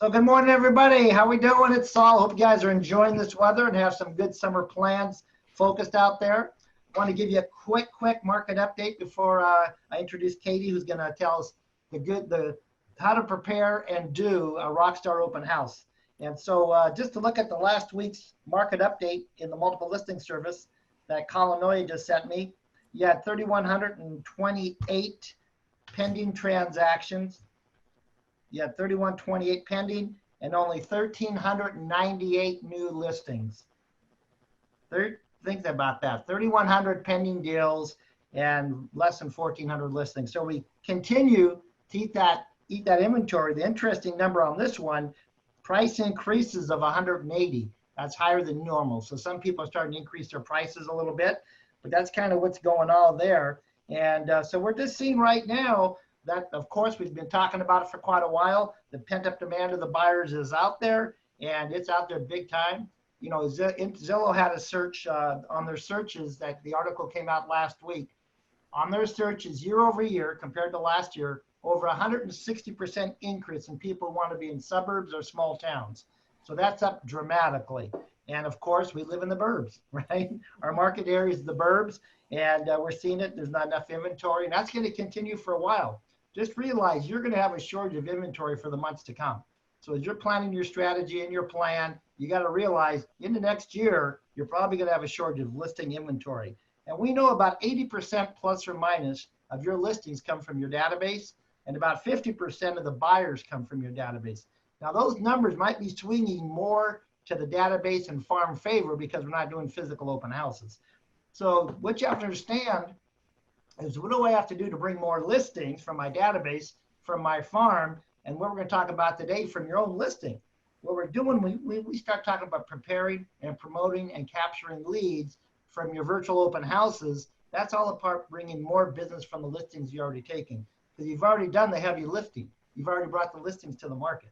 So good morning, everybody. How we doing? It's Saul. Hope you guys are enjoying this weather and have some good summer plans focused out there. I want to give you a quick market update before I introduce Katie, who's going to tell us how to prepare and do a Rockstar open house. And so just to look at the last week's market update in the multiple listing service that Colin Noye just sent me, you had 3,128 pending transactions. You had 3,128 pending and only 1,398 new listings. Think about that, 3,100 pending deals and less than 1,400 listings. So we continue to eat that inventory. The interesting number on this one, price increases of 180. That's higher than normal. So some people are starting to increase their prices a little bit, but that's kind of what's going on there. And so we're just seeing right now that, of course, we've been talking about it for quite a while. The pent-up demand of the buyers is out there, and it's out there big time. You know, Zillow had a search on their searches that the article came out last week. On their searches year over year compared to last year, over 160% increase in people who want to be in suburbs or small towns. So that's up dramatically. And of course, we live in the burbs, right? Our market area is the burbs, and we're seeing it. There's not enough inventory, and that's going to continue for a while. Just realize you're going to have a shortage of inventory for the months to come. So as you're planning your strategy and your plan, you got to realize in the next year, you're probably going to have a shortage of listing inventory. And we know about 80% plus or minus of your listings come from your database, and about 50% of the buyers come from your database. Now, those numbers might be swinging more to the database and farm favor because we're not doing physical open houses. So what you have to understand is, what do I have to do to bring more listings from my database, from my farm, and what we're going to talk about today from your own listing. What we're doing, we start talking about preparing and promoting and capturing leads from your virtual open houses. That's all a part bringing more business from the listings you're already taking, because you've already done the heavy lifting. You've already brought the listings to the market.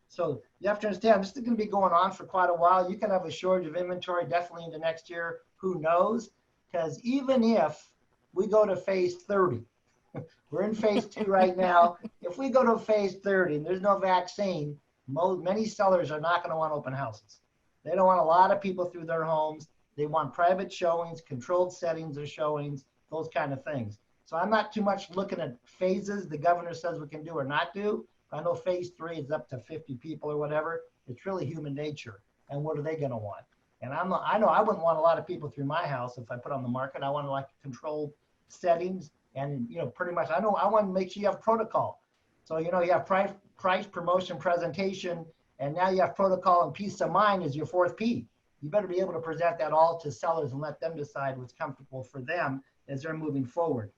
So you have to understand, this is going to be going on for quite a while. You can have a shortage of inventory definitely into next year. Who knows? Because even if we go to phase 30, we're in phase 2 right now. If we go to phase 30 and there's no vaccine, many sellers are not going to want open houses. They don't want a lot of people through their homes. They want private showings, controlled settings of showings, those kind of things. So I'm not too much looking at phases the governor says we can do or not do. I know phase 3 is up to 50 people or whatever. It's really human nature. And what are they going to want? And I know I wouldn't want a lot of people through my house if I put on the market. I want to like controlled settings, and pretty much I want to make sure you have protocol. So you have price, promotion, presentation, and now you have protocol and peace of mind as your 4th P. You better be able to present that all to sellers and let them decide what's comfortable for them as they're moving forward.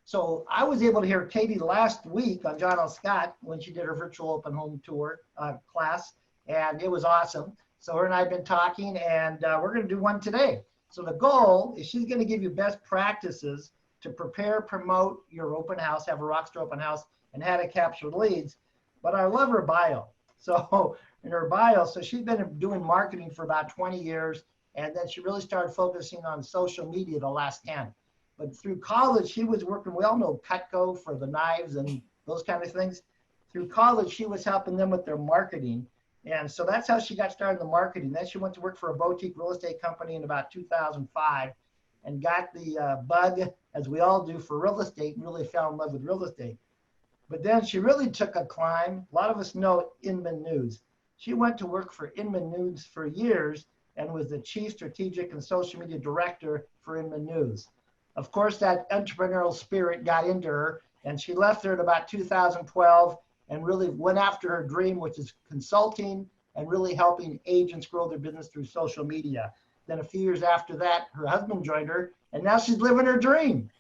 So I was able to hear Katie last week on John L. Scott when she did her virtual open home tour class, and it was awesome. So her and I have been talking, and we're going to do one today. So the goal is she's going to give you best practices to prepare, promote your open house, have a Rockstar open house, and how to capture leads. But I love her bio. So in her bio, so she's been doing marketing for about 20 years, and then she really started focusing on social media the last 10. But through college, she was working, we all know Cutco for the knives and those kind of things. Through college, she was helping them with their marketing. And so that's how she got started in the marketing. Then she went to work for a boutique real estate company in about 2005 and got the bug, as we all do, for real estate, and really fell in love with real estate. But then she really took a climb. A lot of us know Inman News. She went to work for Inman News for years and was the chief strategic and social media director for Inman News. Of course, that entrepreneurial spirit got into her, and she left there in about 2012 and really went after her dream, which is consulting and really helping agents grow their business through social media. Then a few years after that, her husband joined her, and now she's living her dream,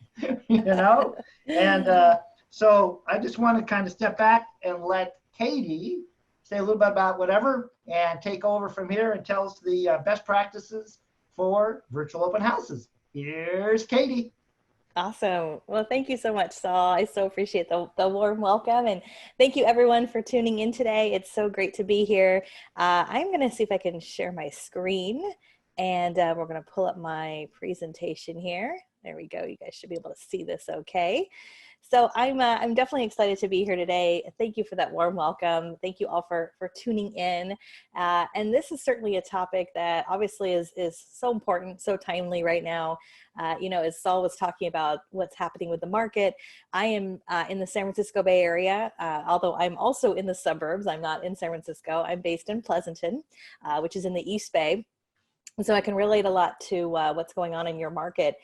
And so I just want to kind of step back and let Katie say a little bit about whatever and take over from here and tell us the best practices for virtual open houses. Here's Katie. Awesome. Well, thank you so much, Saul. I so appreciate the warm welcome. And thank you everyone for tuning in today. It's so great to be here. I'm going to see if I can share my screen, and we're going to pull up my presentation here. There we go. You guys should be able to see this okay. So I'm definitely excited to be here today. Thank you for that warm welcome. Thank you all for tuning in. And this is certainly a topic that obviously is so important, so timely right now. As Saul was talking about what's happening with the market, I am in the San Francisco Bay Area, although I'm also in the suburbs. I'm not in San Francisco. I'm based in Pleasanton, which is in the East Bay. So I can relate a lot to what's going on in your market.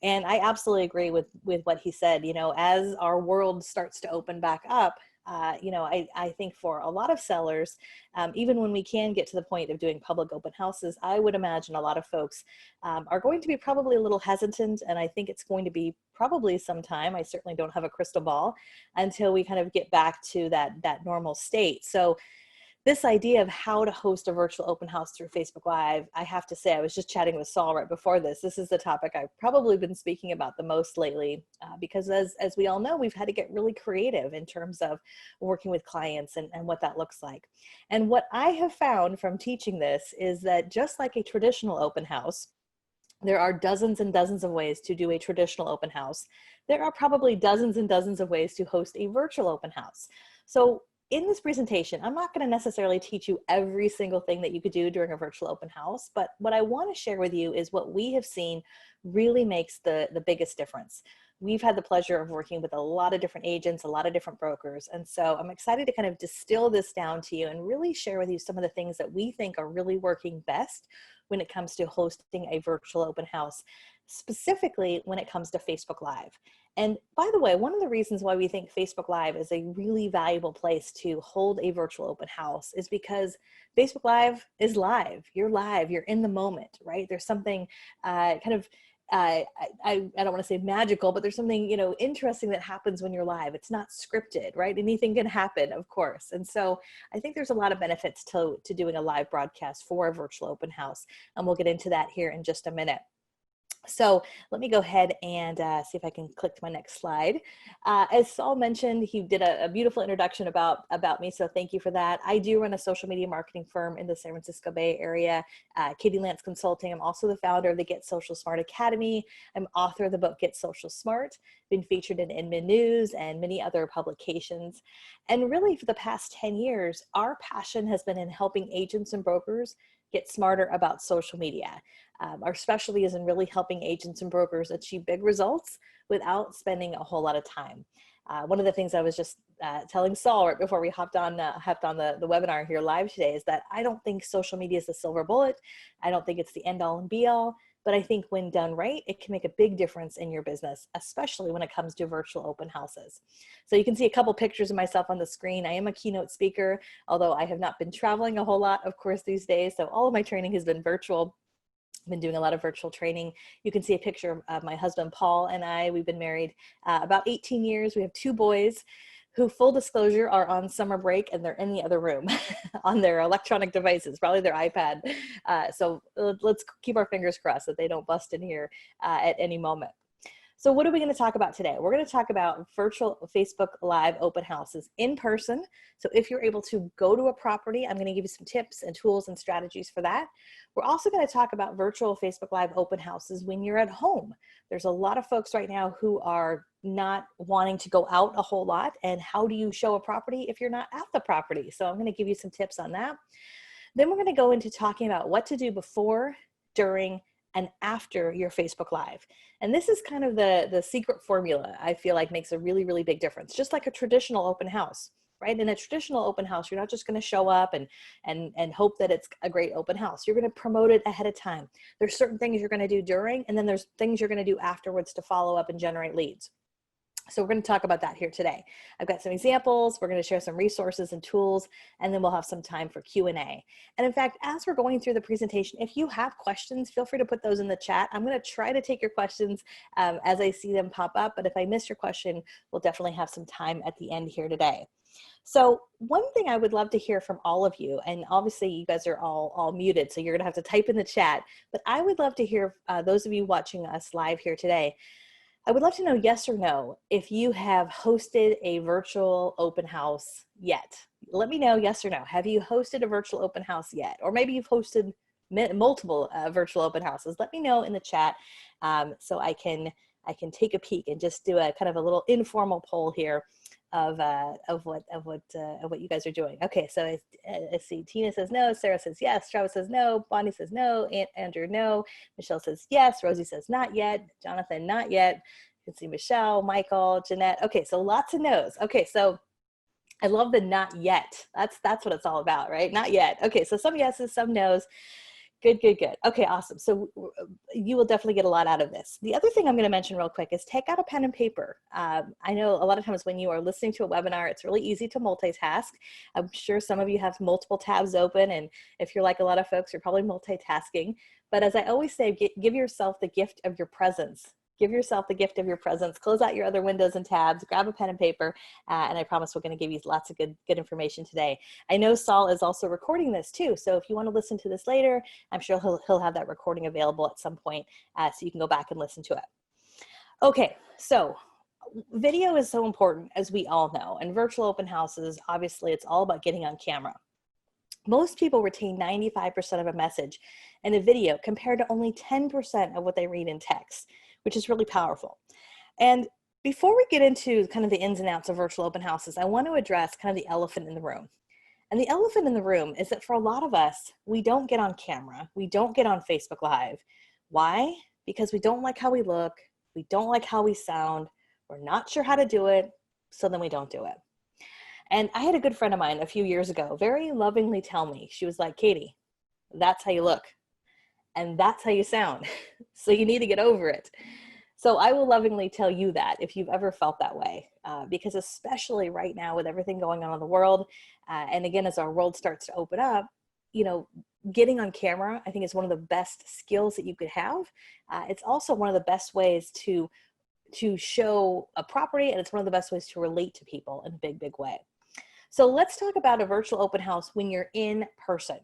And I absolutely agree with what he said. As our world starts to open back up, I think for a lot of sellers, even when we can get to the point of doing public open houses, I would imagine a lot of folks are going to be probably a little hesitant. And I think it's going to be probably some time. I certainly don't have a crystal ball until we kind of get back to that normal state. So this idea of how to host a virtual open house through Facebook Live, I have to say, I was just chatting with Saul right before this. This is the topic I've probably been speaking about the most lately, because as we all know, we've had to get really creative in terms of working with clients and what that looks like. And what I have found from teaching this is that just like a traditional open house, there are dozens and dozens of ways to do a traditional open house. There are probably dozens and dozens of ways to host a virtual open house. So in this presentation, I'm not going to necessarily teach you every single thing that you could do during a virtual open house, but what I want to share with you is what we have seen really makes the biggest difference. We've had the pleasure of working with a lot of different agents, a lot of different brokers, and so I'm excited to kind of distill this down to you and really share with you some of the things that we think are really working best when it comes to hosting a virtual open house, specifically when it comes to Facebook Live. And by the way, one of the reasons why we think Facebook Live is a really valuable place to hold a virtual open house is because Facebook Live is live. You're live. You're in the moment, right? There's something I don't want to say magical, but there's something, interesting that happens when you're live. It's not scripted, right? Anything can happen, of course. And so I think there's a lot of benefits to doing a live broadcast for a virtual open house. And we'll get into that here in just a minute. So let me go ahead and see if I can click to my next slide. As Saul mentioned, he did a beautiful introduction about me, so thank you for that. I do run a social media marketing firm in the San Francisco Bay Area, Katie Lance Consulting. I'm also the founder of the Get Social Smart Academy. I'm author of the book Get Social Smart, been featured in Inman News and many other publications. And really for the past 10 years, our passion has been in helping agents and brokers get smarter about social media. Our specialty is in really helping agents and brokers achieve big results without spending a whole lot of time. One of the things I was just telling Saul right before we hopped on the webinar here live today is that I don't think social media is the silver bullet. I don't think it's the end all and be all, but I think when done right, it can make a big difference in your business, especially when it comes to virtual open houses. So you can see a couple pictures of myself on the screen. I am a keynote speaker, although I have not been traveling a whole lot, of course, these days. So all of my training has been virtual. I've been doing a lot of virtual training. You can see a picture of my husband, Paul, and I. We've been married about 18 years. We have 2 boys who, full disclosure, are on summer break and they're in the other room on their electronic devices, probably their iPad. So let's keep our fingers crossed that they don't bust in here at any moment. So what are we going to talk about today? We're going to talk about virtual Facebook Live open houses in person. So if you're able to go to a property, I'm going to give you some tips and tools and strategies for that. We're also going to talk about virtual Facebook Live open houses when you're at home. There's a lot of folks right now who are not wanting to go out a whole lot. And how do you show a property if you're not at the property? So I'm going to give you some tips on that. Then we're going to go into talking about what to do before, during, and after your Facebook Live. And this is kind of the secret formula I feel like makes a really, really big difference. Just like a traditional open house, right? In a traditional open house, you're not just going to show up and hope that it's a great open house. You're going to promote it ahead of time. There's certain things you're going to do during, and then there's things you're going to do afterwards to follow up and generate leads. So we're going to talk about that here today. I've got some examples. We're going to share some resources and tools, and then we'll have some time for Q&A. And in fact, as we're going through the presentation, if you have questions, feel free to put those in the chat. I'm going to try to take your questions as I see them pop up, but if I miss your question, we'll definitely have some time at the end here today. So one thing I would love to hear from all of you, and obviously you guys are all muted, so you're going to have to type in the chat, but I would love to hear those of you watching us live here today. I would love to know, yes or no, if you have hosted a virtual open house yet. Let me know, yes or no. Have you hosted a virtual open house yet? Or maybe you've hosted multiple virtual open houses. Let me know in the chat so I can I can take a peek and just do a kind of a little informal poll here of what you guys are doing. Okay, so I see Tina says no, Sarah says yes, Travis says no, Bonnie says no, Andrew no, Michelle says yes, Rosie says not yet, Jonathan not yet. You can see Michelle, Michael, Jeanette. Okay, so lots of no's. Okay, so I love the not yet. That's what it's all about, right? Not yet. Okay, so some yeses, some no's. Good, good, good. Okay, awesome. So you will definitely get a lot out of this. The other thing I'm going to mention real quick is take out a pen and paper. I know a lot of times when you are listening to a webinar, it's really easy to multitask. I'm sure some of you have multiple tabs open, and if you're like a lot of folks, you're probably multitasking. But as I always say, give yourself the gift of your presence. Give yourself the gift of your presence. Close out your other windows and tabs, grab a pen and paper, and I promise we're going to give you lots of good information today. I know Saul is also recording this too, so if you want to listen to this later, I'm sure he'll have that recording available at some point, so you can go back and listen to it. Okay, so video is so important, as we all know, and virtual open houses, obviously it's all about getting on camera. Most people retain 95% of a message in a video compared to only 10% of what they read in text, which is really powerful. And before we get into kind of the ins and outs of virtual open houses, I want to address kind of the elephant in the room. And the elephant in the room is that for a lot of us, we don't get on camera. We don't get on Facebook Live. Why? Because we don't like how we look. We don't like how we sound. We're not sure how to do it. So then we don't do it. And I had a good friend of mine a few years ago very lovingly tell me, she was like, Katie, that's how you look. And that's how you sound. So you need to get over it. So I will lovingly tell you that if you've ever felt that way, because especially right now with everything going on in the world, and again, as our world starts to open up, you know, getting on camera, I think is one of the best skills that you could have. It's also one of the best ways to show a property, and it's one of the best ways to relate to people in a big, big way. So let's talk about a virtual open house when you're in person.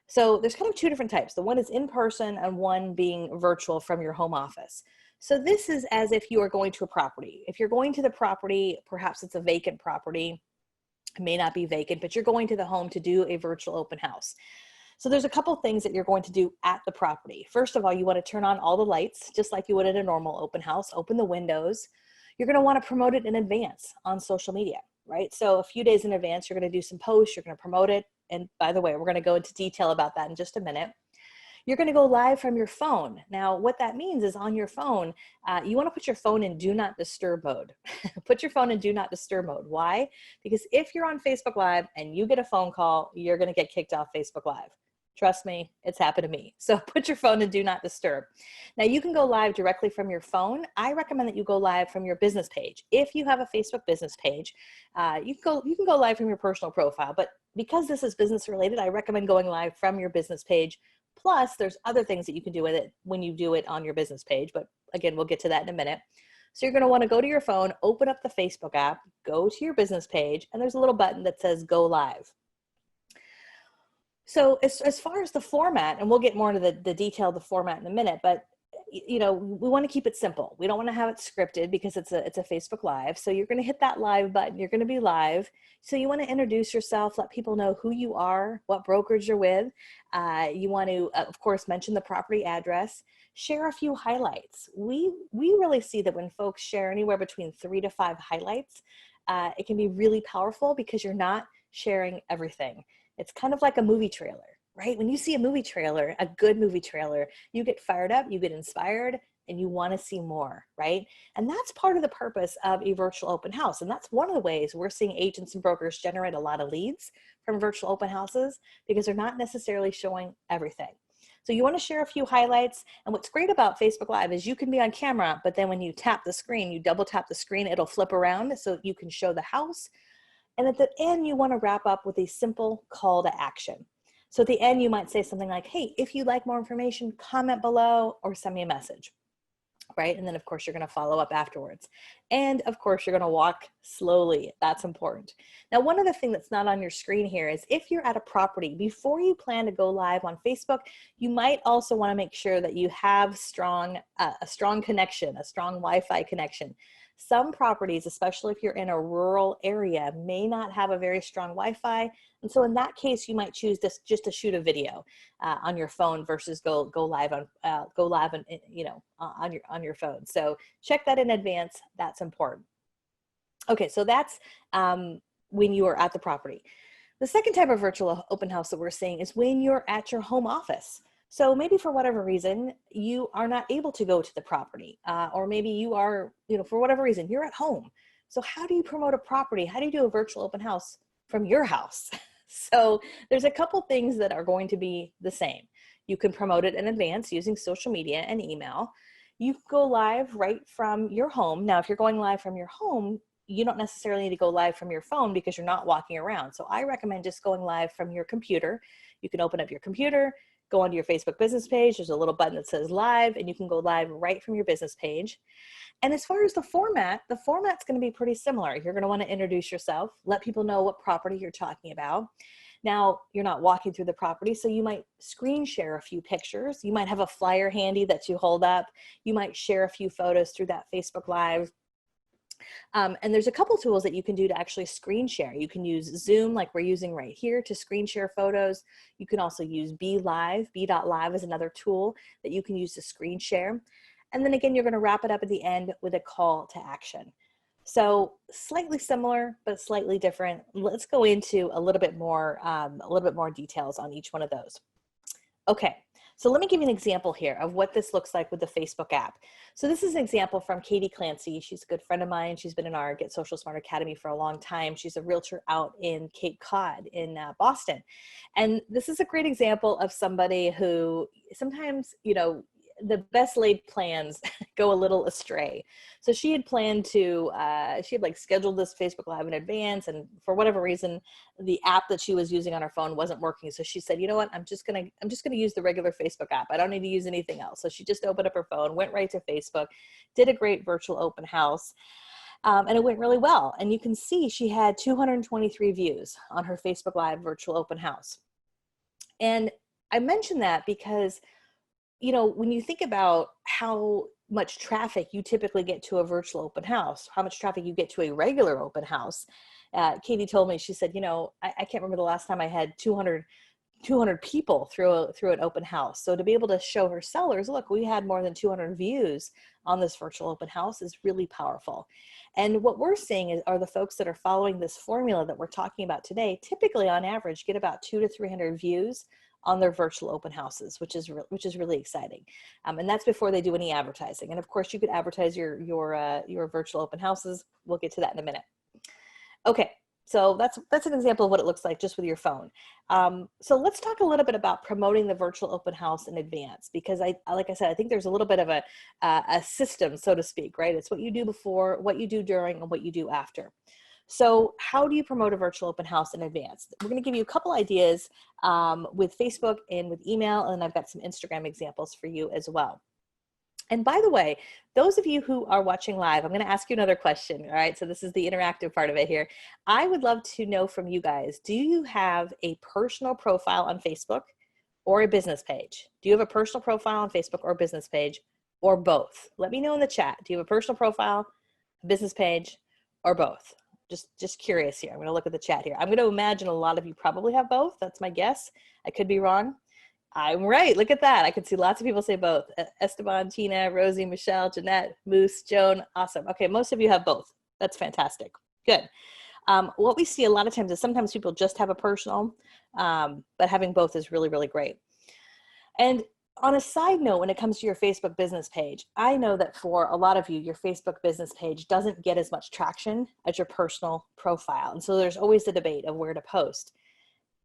So there's kind of two different types. The one is in person and one being virtual from your home office. So this is as if you are going to a property. If you're going to the property, perhaps it's a vacant property, it may not be vacant, but you're going to the home to do a virtual open house. So there's a couple things that you're going to do at the property. First of all, you want to turn on all the lights, just like you would at a normal open house, open the windows. You're going to want to promote it in advance on social media, right? So a few days in advance, you're going to do some posts, you're going to promote it. And by the way, we're going to go into detail about that in just a minute. You're going to go live from your phone. Now, what that means is on your phone, you want to put your phone in do not disturb mode. Put your phone in do not disturb mode. Why? Because if you're on Facebook Live and you get a phone call, you're going to get kicked off Facebook Live. Trust me, it's happened to me. So put your phone in do not disturb. Now you can go live directly from your phone. I recommend that you go live from your business page. If you have a Facebook business page, you can go live from your personal profile, but because this is business related, I recommend going live from your business page. Plus there's other things that you can do with it when you do it on your business page. But again, we'll get to that in a minute. So you're going to want to go to your phone, open up the Facebook app, go to your business page, and there's a little button that says go live. So as far as the format, and we'll get more into the detail of the format in a minute, but you know, we want to keep it simple. We don't want to have it scripted because it's a Facebook Live. So you're going to hit that live button. You're going to be live. So you want to introduce yourself, let people know who you are, what brokerage you're with. You want to, of course, mention the property address, share a few highlights. We really see that when folks share anywhere between 3 to 5 highlights, it can be really powerful because you're not sharing everything. It's kind of like a movie trailer, right? When you see a movie trailer, a good movie trailer, you get fired up, you get inspired, and you want to see more, right? And that's part of the purpose of a virtual open house. And that's one of the ways we're seeing agents and brokers generate a lot of leads from virtual open houses because they're not necessarily showing everything. So you want to share a few highlights. And what's great about Facebook Live is you can be on camera, but then when you tap the screen, you double tap the screen, it'll flip around so you can show the house. And at the end, you want to wrap up with a simple call to action. So at the end, you might say something like, hey, if you'd like more information, comment below or send me a message, right? And then of course, you're going to follow up afterwards. And of course, you're going to walk slowly. That's important. Now, one other thing that's not on your screen here is if you're at a property, before you plan to go live on Facebook, you might also want to make sure that you have a strong connection, a strong Wi-Fi connection. Some properties, especially if you're in a rural area, may not have a very strong Wi-Fi. And so in that case, you might choose this just to shoot a video on your phone versus go live on on your phone. So check that in advance. That's important. Okay, so that's when you are at the property. The second type of virtual open house that we're seeing is when you're at your home office. So maybe for whatever reason, you are not able to go to the property, or maybe you are, for whatever reason, you're at home. So how do you promote a property? How do you do a virtual open house from your house? So there's a couple things that are going to be the same. You can promote it in advance using social media and email. You can go live right from your home. Now, if you're going live from your home, you don't necessarily need to go live from your phone because you're not walking around. So I recommend just going live from your computer. You can open up your computer, go onto your Facebook business page. There's a little button that says live, and you can go live right from your business page. And as far as the format's going to be pretty similar. You're going to want to introduce yourself, let people know what property you're talking about. Now, you're not walking through the property, so you might screen share a few pictures. You might have a flyer handy that you hold up. You might share a few photos through that Facebook Live. And there's a couple tools that you can do to actually screen share. You can use Zoom like we're using right here to screen share photos. You can also use B.Live. B.Live is another tool that you can use to screen share. And then again, you're going to wrap it up at the end with a call to action. So slightly similar, but slightly different. Let's go into a little bit more details on each one of those. Okay. So let me give you an example here of what this looks like with the Facebook app. So this is an example from Katie Clancy. She's a good friend of mine. She's been in our Get Social Smart Academy for a long time. She's a realtor out in Cape Cod in Boston. And this is a great example of somebody who sometimes, the best laid plans go a little astray. So she had planned to, she had scheduled this Facebook Live in advance, and for whatever reason, the app that she was using on her phone wasn't working. So she said, you know what, I'm just gonna use the regular Facebook app. I don't need to use anything else. So she just opened up her phone, went right to Facebook, did a great virtual open house. And it went really well. And you can see she had 223 views on her Facebook Live virtual open house. And I mention that because when you think about how much traffic you typically get to a virtual open house, how much traffic you get to a regular open house, Katie told me, she said, I can't remember the last time I had 200 people through an open house. So to be able to show her sellers, look, we had more than 200 views on this virtual open house is really powerful. And what we're seeing are the folks that are following this formula that we're talking about today, typically on average get about 200 to 300 views on their virtual open houses, which is really exciting. And that's before they do any advertising. And of course you could advertise your virtual open houses. We'll get to that in a minute. Okay. So that's an example of what it looks like just with your phone. So let's talk a little bit about promoting the virtual open house in advance, because like I said, I think there's a little bit of a system, so to speak, right? It's what you do before, what you do during, and what you do after. So how do you promote a virtual open house in advance? We're going to give you a couple ideas with Facebook and with email, and I've got some Instagram examples for you as well. And by the way, those of you who are watching live, I'm going to ask you another question. All right. So this is the interactive part of it here. I would love to know from you guys, do you have a personal profile on Facebook or a business page? Do you have a personal profile on Facebook or a business page, or both? Let me know in the chat. Do you have a personal profile, a business page, or both? Just curious here. I'm going to look at the chat here. I'm going to imagine a lot of you probably have both. That's my guess. I could be wrong. I'm right. Look at that. I could see lots of people say both. Esteban, Tina, Rosie, Michelle, Jeanette, Moose, Joan. Awesome. Okay. Most of you have both. That's fantastic. Good. What we see a lot of times is sometimes people just have a personal, but having both is really, really great. And on a side note, when it comes to your Facebook business page, I know that for a lot of you, your Facebook business page doesn't get as much traction as your personal profile. And so there's always the debate of where to post.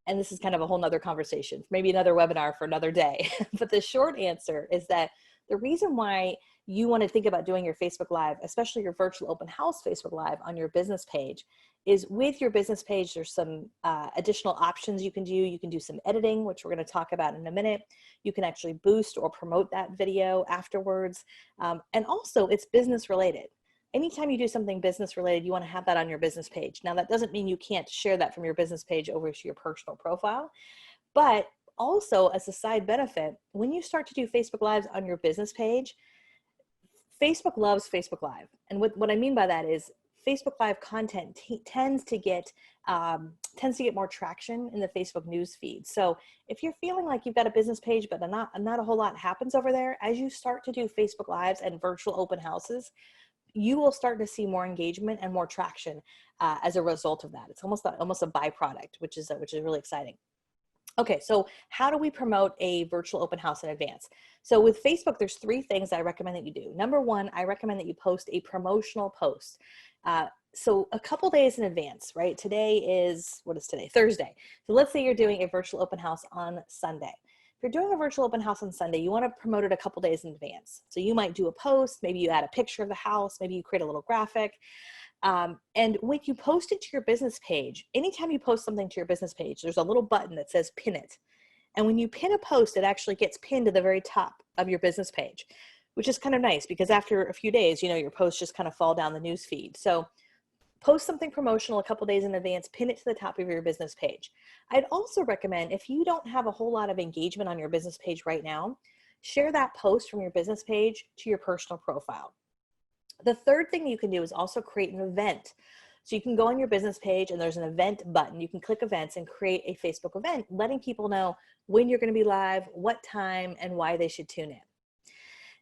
And this is kind of a whole nother conversation, maybe another webinar for another day. But the short answer is that the reason why you want to think about doing your Facebook Live, especially your virtual open house Facebook Live on your business page, is with your business page, there's some additional options you can do. You can do some editing, which we're going to talk about in a minute. You can actually boost or promote that video afterwards. And also it's business related. Anytime you do something business related, you want to have that on your business page. Now that doesn't mean you can't share that from your business page over to your personal profile, but also as a side benefit, when you start to do Facebook Lives on your business page, Facebook loves Facebook Live. And what I mean by that is Facebook Live content tends to get more traction in the Facebook news feed. So if you're feeling like you've got a business page, but not a whole lot happens over there, as you start to do Facebook Lives and virtual open houses, you will start to see more engagement and more traction as a result of that. It's almost a byproduct, which is really exciting. Okay, so how do we promote a virtual open house in advance? So with Facebook, there's 3 things I recommend that you do. Number 1, I recommend that you post a promotional post. So a couple days in advance, right? Today is, what is today? Thursday. So let's say you're doing a virtual open house on Sunday. If you're doing a virtual open house on Sunday, you want to promote it a couple days in advance. So you might do a post, maybe you add a picture of the house, maybe you create a little graphic. And when you post it to your business page, anytime you post something to your business page, there's a little button that says pin it. And when you pin a post, it actually gets pinned to the very top of your business page, which is kind of nice because after a few days, your posts just kind of fall down the news feed. So post something promotional a couple days in advance, pin it to the top of your business page. I'd also recommend, if you don't have a whole lot of engagement on your business page right now, share that post from your business page to your personal profile. The third thing you can do is also create an event. So you can go on your business page and there's an event button. You can click events and create a Facebook event, letting people know when you're going to be live, what time, and why they should tune in.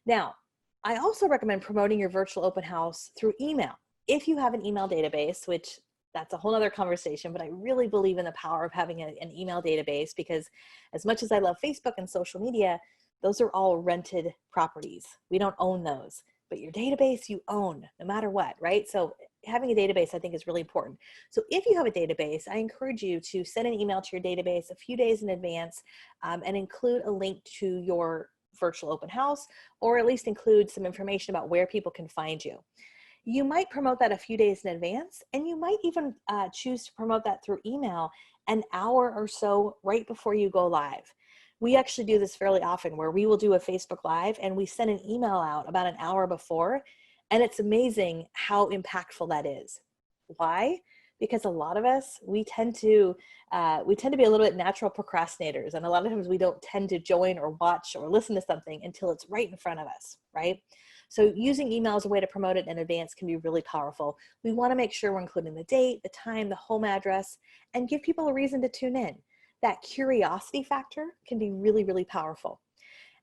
Now, I also recommend promoting your virtual open house through email. If you have an email database, which that's a whole other conversation, but I really believe in the power of having an email database because as much as I love Facebook and social media, those are all rented properties. We don't own those. But your database you own no matter what, right? So having a database I think is really important. So if you have a database, I encourage you to send an email to your database a few days in advance and include a link to your virtual open house, or at least include some information about where people can find you. You might promote that a few days in advance, and you might even choose to promote that through email an hour or so right before you go live. We actually do this fairly often where we will do a Facebook Live and we send an email out about an hour before, and it's amazing how impactful that is. Why? Because a lot of us, we tend to be a little bit natural procrastinators, and a lot of times we don't tend to join or watch or listen to something until it's right in front of us, right? So using email as a way to promote it in advance can be really powerful. We want to make sure we're including the date, the time, the home address, and give people a reason to tune in. That curiosity factor can be really, really powerful.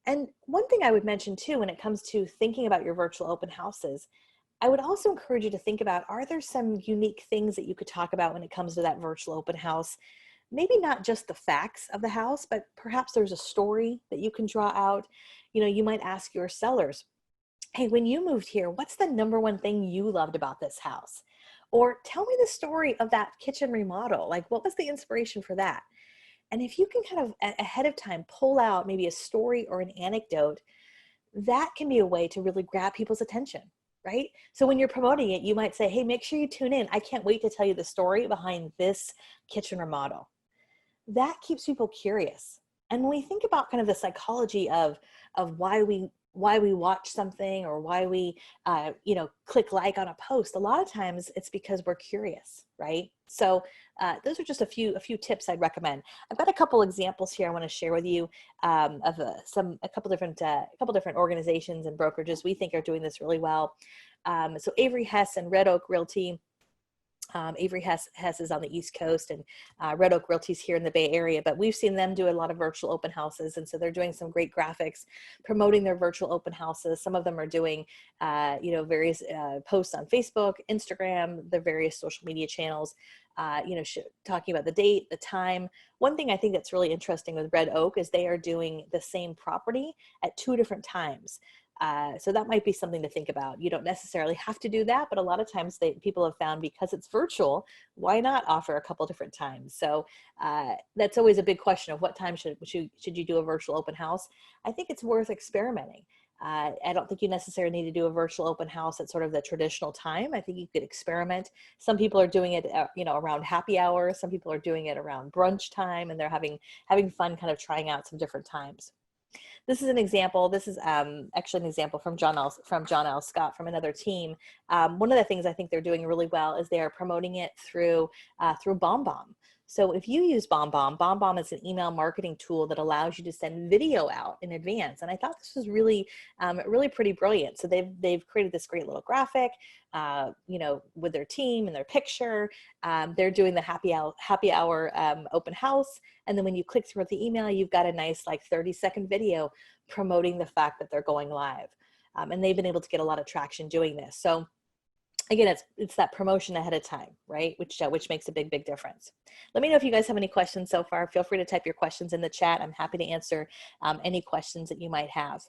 And one thing I would mention too, when it comes to thinking about your virtual open houses, I would also encourage you to think about, are there some unique things that you could talk about when it comes to that virtual open house? Maybe not just the facts of the house, but perhaps there's a story that you can draw out. You might ask your sellers, hey, when you moved here, what's the number one thing you loved about this house? Or tell me the story of that kitchen remodel. Like, what was the inspiration for that? And if you can kind of ahead of time pull out maybe a story or an anecdote, that can be a way to really grab people's attention, right? So when you're promoting it, you might say, hey, make sure you tune in. I can't wait to tell you the story behind this kitchen remodel. That keeps people curious. And when we think about kind of the psychology of why we watch something or why we click like on a post, a lot of times it's because we're curious, right? So those are just a few tips I'd recommend. I've got a couple examples here I want to share with you of a couple different organizations and brokerages we think are doing this really well. So Avery Hess and Red Oak Realty. Avery Hess is on the East Coast, and Red Oak Realty's here in the Bay Area, but we've seen them do a lot of virtual open houses, and so they're doing some great graphics promoting their virtual open houses. Some of them are doing various posts on Facebook, Instagram, their various social media channels, talking about the date, the time. One thing I think that's really interesting with Red Oak is they are doing the same property at 2 different times. So that might be something to think about. You don't necessarily have to do that, but a lot of times people have found because it's virtual, why not offer a couple different times? So that's always a big question of what time should you do a virtual open house? I think it's worth experimenting. I don't think you necessarily need to do a virtual open house at sort of the traditional time. I think you could experiment. Some people are doing it, around happy hour. Some people are doing it around brunch time, and they're having fun kind of trying out some different times. This is an example. This is actually an example from John L. Scott from another team. One of the things I think they're doing really well is they are promoting it through BombBomb. So if you use BombBomb, BombBomb is an email marketing tool that allows you to send video out in advance. And I thought this was really, really pretty brilliant. So they've created this great little graphic, you know, with their team and their picture. They're doing the happy hour open house. And then when you click through the email, you've got a nice like 30-second video promoting the fact that they're going live. And they've been able to get a lot of traction doing this. So again, it's that promotion ahead of time, right? Which makes a big difference. Let me know if you guys have any questions so far. Feel free to type your questions in the chat. I'm happy to answer any questions that you might have.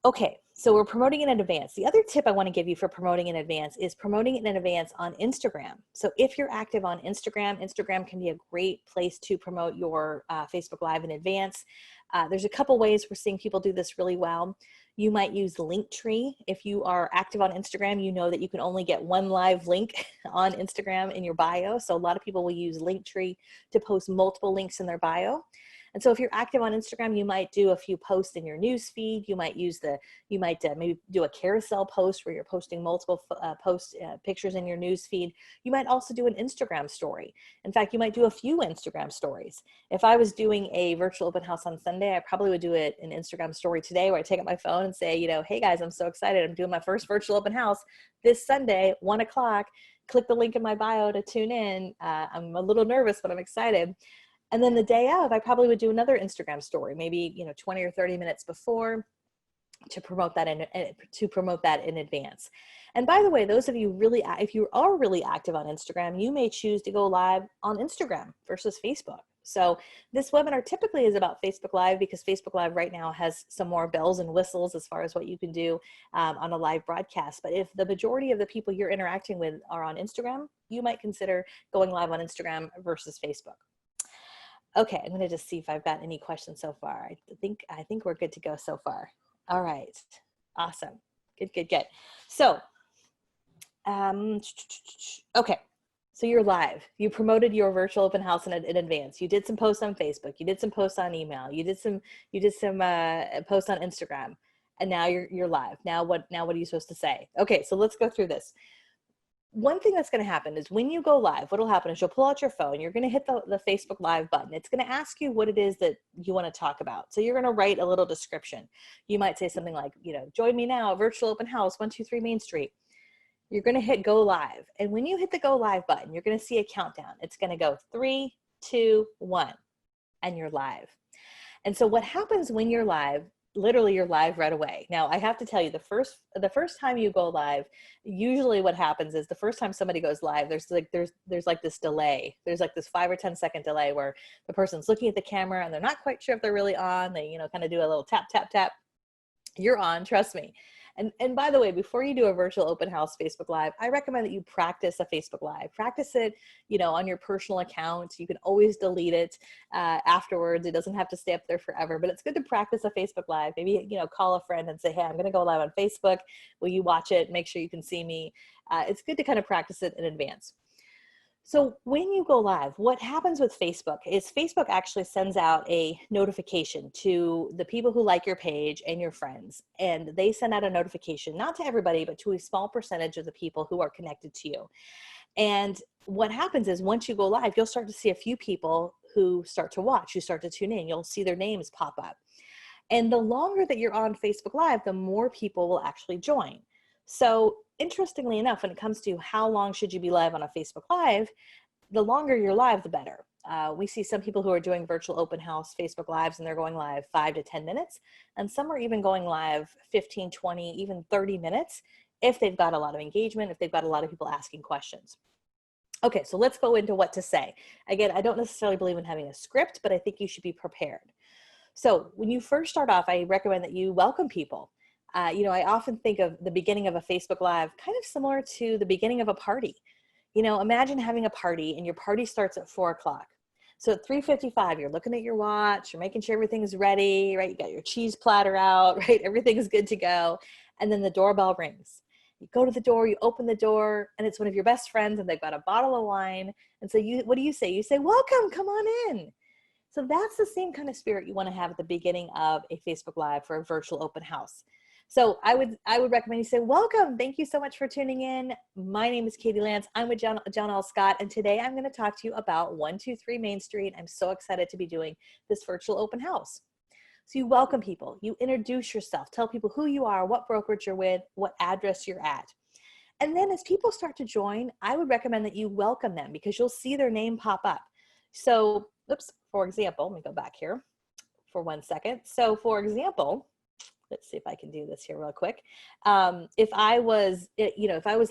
Okay, so we're promoting it in advance. The other tip I want to give you for promoting in advance is promoting it in advance on Instagram. So if you're active on Instagram, Instagram can be a great place to promote your Facebook Live in advance. There's a couple ways we're seeing people do this really well. You might use Linktree. If you are active on Instagram, you know that you can only get one live link on Instagram in your bio. So a lot of people will use Linktree to post multiple links in their bio. And so if you're active on Instagram, you might do a few posts in your news feed. You might maybe do a carousel post where you're posting multiple pictures in your news feed. You might also do an Instagram story. In fact, you might do a few Instagram stories. If I was doing a virtual open house on Sunday, I probably would do an Instagram story today where I take out my phone and say, you know, hey guys, I'm so excited. I'm doing my first virtual open house this Sunday, 1 o'clock. Click the link in my bio to tune in. I'm a little nervous, but I'm excited. And then the day of, I probably would do another Instagram story, maybe, you know, 20 or 30 minutes before to promote that in advance. And by the way, those of you if you are really active on Instagram, you may choose to go live on Instagram versus Facebook. So this webinar typically is about Facebook Live because Facebook Live right now has some more bells and whistles as far as what you can do on a live broadcast. But if the majority of the people you're interacting with are on Instagram, you might consider going live on Instagram versus Facebook. Okay, I'm gonna just see if I've got any questions so far. I think we're good to go so far. All right, awesome, good. So, okay, so you're live. You promoted your virtual open house in advance. You did some posts on Facebook. You did some posts on email. You did some posts on Instagram, and now you're live. Now what are you supposed to say? Okay, so let's go through this. One thing that's going to happen is when you go live, what will happen is you'll pull out your phone, you're going to hit the Facebook Live button. It's going to ask you what it is that you want to talk about. So you're going to write a little description. You might say something like, you know, join me now, virtual open house, 123 Main Street. You're going to hit go live. And when you hit the go live button, you're going to see a countdown. It's going to go 3, 2, 1, and you're live. And so what happens when you're live, literally you're live right away. Now I have to tell you, the first time you go live, usually what happens is the first time somebody goes live, there's like this delay. There's like this 5 or 10 second delay where the person's looking at the camera and they're not quite sure if they're really on. They, you know, kind of do a little tap, tap, tap. You're on, trust me. And by the way, before you do a virtual open house Facebook Live, I recommend that you practice a Facebook Live. Practice it, you know, on your personal account. You can always delete it afterwards. It doesn't have to stay up there forever, but it's good to practice a Facebook Live. Maybe, you know, call a friend and say, hey, I'm going to go live on Facebook. Will you watch it? Make sure you can see me. It's good to kind of practice it in advance. So when you go live, what happens with Facebook is Facebook actually sends out a notification to the people who like your page and your friends. And they send out a notification, not to everybody, but to a small percentage of the people who are connected to you. And what happens is once you go live, you'll start to see a few people who start to watch, who start to tune in. You'll see their names pop up. And the longer that you're on Facebook Live, the more people will actually join. So interestingly enough, when it comes to how long should you be live on a Facebook Live, the longer you're live, the better. We see some people who are doing virtual open house Facebook Lives and they're going live 5 to 10 minutes. And some are even going live 15, 20, even 30 minutes if they've got a lot of engagement, if they've got a lot of people asking questions. Okay, so let's go into what to say. Again, I don't necessarily believe in having a script, but I think you should be prepared. So when you first start off, I recommend that you welcome people. You know, I often think of the beginning of a Facebook Live kind of similar to the beginning of a party. You know, imagine having a party and your party starts at 4 o'clock. So at 3:55, you're looking at your watch, you're making sure everything's ready, right? You got your cheese platter out, right? Everything's good to go. And then the doorbell rings. You go to the door, you open the door, and it's one of your best friends and they've got a bottle of wine. And so what do you say? You say, welcome, come on in. So that's the same kind of spirit you want to have at the beginning of a Facebook Live for a virtual open house. So I would recommend you say, welcome. Thank you so much for tuning in. My name is Katie Lance. I'm with John L. Scott. And today I'm going to talk to you about 123 Main Street. I'm so excited to be doing this virtual open house. So you welcome people, you introduce yourself, tell people who you are, what brokerage you're with, what address you're at. And then as people start to join, I would recommend that you welcome them because you'll see their name pop up. So, for example, let me go back here for 1 second. So for example, let's see if I can do this here real quick. If I was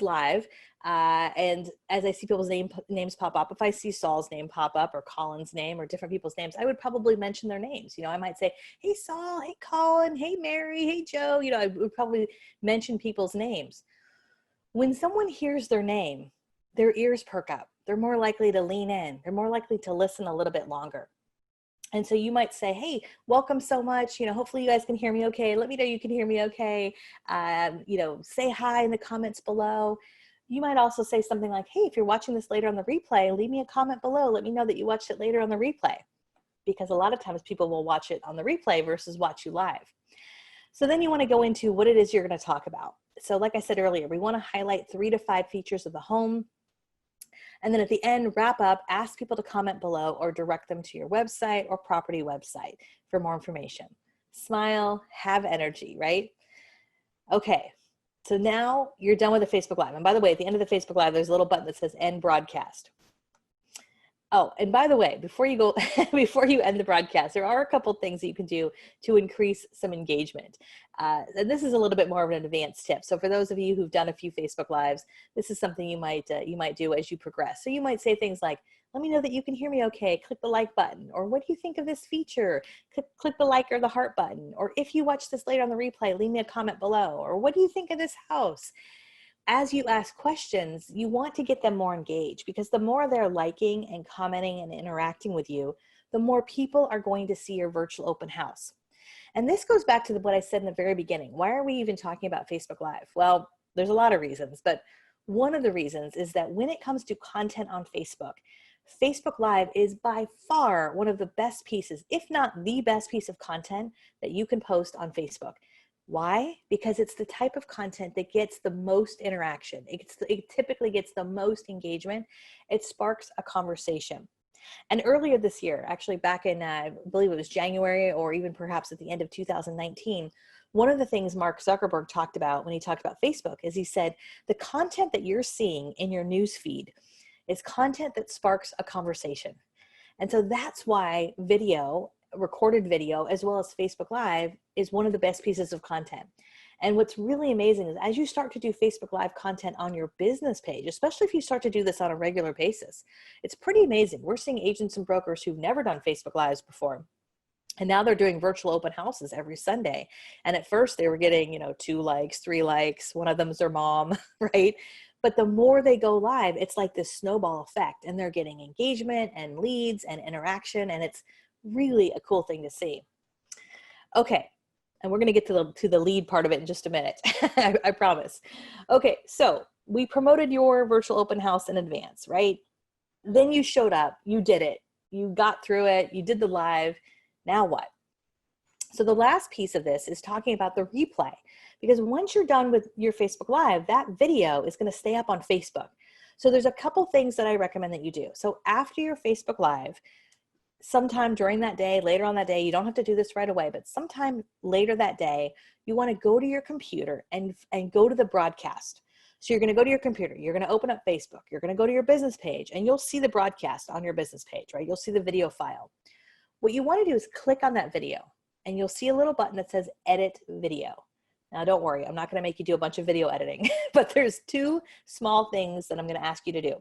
live and as I see people's names pop up, if I see Saul's name pop up or Colin's name or different people's names, I would probably mention their names. I might say, hey, Saul, hey, Colin, hey, Mary, hey, Joe. I would probably mention people's names. When someone hears their name, their ears perk up. They're more likely to lean in. They're more likely to listen a little bit longer. And so you might say, hey, welcome so much. Hopefully you guys can hear me okay. Let me know you can hear me okay. Say hi in the comments below. You might also say something like, hey, if you're watching this later on the replay, leave me a comment below. Let me know that you watched it later on the replay. Because a lot of times people will watch it on the replay versus watch you live. So then you want to go into what it is you're going to talk about. So like I said earlier, we want to highlight 3 to 5 features of the home. And then at the end, wrap up, ask people to comment below or direct them to your website or property website for more information. Smile, have energy, right? Okay, so now you're done with the Facebook Live. And by the way, at the end of the Facebook Live, there's a little button that says end broadcast. Oh, and by the way, before you end the broadcast, there are a couple things that you can do to increase some engagement. And this is a little bit more of an advanced tip. So for those of you who've done a few Facebook Lives, this is something you might do as you progress. So you might say things like, let me know that you can hear me okay. Click the like button. Or what do you think of this feature? Click the like or the heart button. Or if you watch this later on the replay, leave me a comment below. Or what do you think of this house? As you ask questions, you want to get them more engaged because the more they're liking and commenting and interacting with you, the more people are going to see your virtual open house. And this goes back to what I said in the very beginning. Why are we even talking about Facebook Live? Well, there's a lot of reasons, but one of the reasons is that when it comes to content on Facebook, Facebook Live is by far one of the best pieces, if not the best piece of content that you can post on Facebook. Why? Because it's the type of content that gets the most interaction. It typically gets the most engagement. It sparks a conversation. And earlier this year, actually back in, I believe it was January or even perhaps at the end of 2019, one of the things Mark Zuckerberg talked about when he talked about Facebook is he said, the content that you're seeing in your news feed is content that sparks a conversation. And so that's why recorded video, as well as Facebook Live, is one of the best pieces of content. And what's really amazing is as you start to do Facebook Live content on your business page, especially if you start to do this on a regular basis, it's pretty amazing. We're seeing agents and brokers who've never done Facebook Lives before. And now they're doing virtual open houses every Sunday. And at first they were getting, 2 likes, 3 likes, one of them's their mom, right? But the more they go live, it's like this snowball effect and they're getting engagement and leads and interaction. And it's really a cool thing to see. Okay, and we're going to get to the lead part of it in just a minute. I promise. Okay, so we promoted your virtual open house in advance, right? Then you showed up, you did it, you got through it, you did the live. Now what? So the last piece of this is talking about the replay, because once you're done with your Facebook Live, that video is going to stay up on Facebook. So there's a couple things that I recommend that you do. So after your Facebook Live, sometime during that day, later on that day, you don't have to do this right away, but sometime later that day, you want to go to your computer and go to the broadcast. So you're going to go to your computer, you're going to open up Facebook, you're going to go to your business page, and you'll see the broadcast on your business page, right? You'll see the video file. What you want to do is click on that video, and you'll see a little button that says Edit Video. Now, don't worry, I'm not going to make you do a bunch of video editing, but there's 2 small things that I'm going to ask you to do.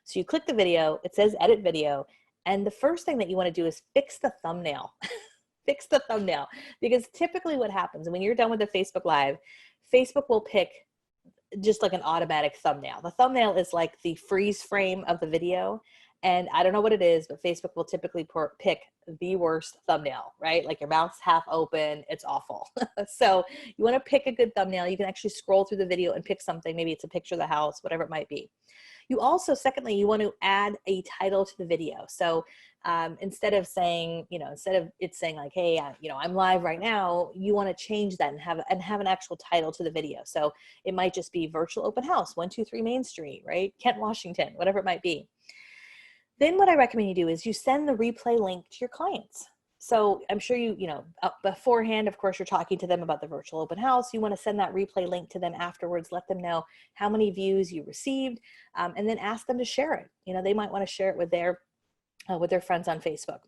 So you click the video, it says Edit Video, and the first thing that you want to do is fix the thumbnail. Fix the thumbnail. Because typically what happens when you're done with the Facebook Live, Facebook will pick just like an automatic thumbnail. The thumbnail is like the freeze frame of the video. And I don't know what it is, but Facebook will typically pick the worst thumbnail, right? Like your mouth's half open, it's awful. So you want to pick a good thumbnail. You can actually scroll through the video and pick something. Maybe it's a picture of the house, whatever it might be. You also, secondly, you want to add a title to the video. So Instead of saying, instead of it saying like, hey, I'm live right now, you want to change that and have an actual title to the video. So it might just be virtual open house, 123 Main Street, right? Kent, Washington, whatever it might be. Then what I recommend you do is you send the replay link to your clients. So I'm sure beforehand, of course, you're talking to them about the virtual open house. You want to send that replay link to them afterwards, let them know how many views you received, and then ask them to share it. They might want to share it with their friends on Facebook.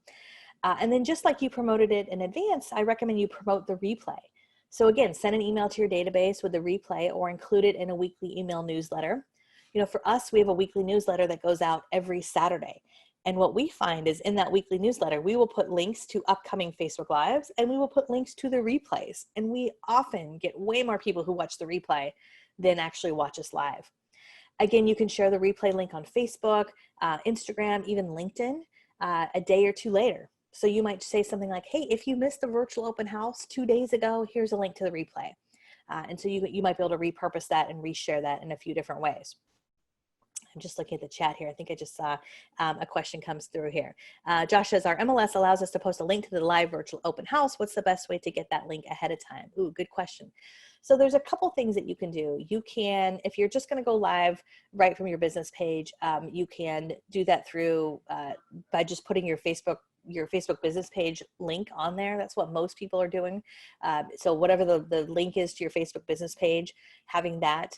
And then just like you promoted it in advance, I recommend you promote the replay. So again, send an email to your database with the replay or include it in a weekly email newsletter. For us, we have a weekly newsletter that goes out every Saturday. And what we find is in that weekly newsletter, we will put links to upcoming Facebook Lives and we will put links to the replays. And we often get way more people who watch the replay than actually watch us live. Again, you can share the replay link on Facebook, Instagram, even LinkedIn a day or two later. So you might say something like, hey, if you missed the virtual open house 2 days ago, here's a link to the replay. And so you might be able to repurpose that and reshare that in a few different ways. I'm just looking at the chat here. I think I just saw a question comes through here. Josh says, our MLS allows us to post a link to the live virtual open house. What's the best way to get that link ahead of time? Ooh, good question. So there's a couple things that you can do. You can, if you're just going to go live right from your business page, you can do that through by just putting your Facebook business page link on there. That's what most people are doing. So whatever the link is to your Facebook business page, having that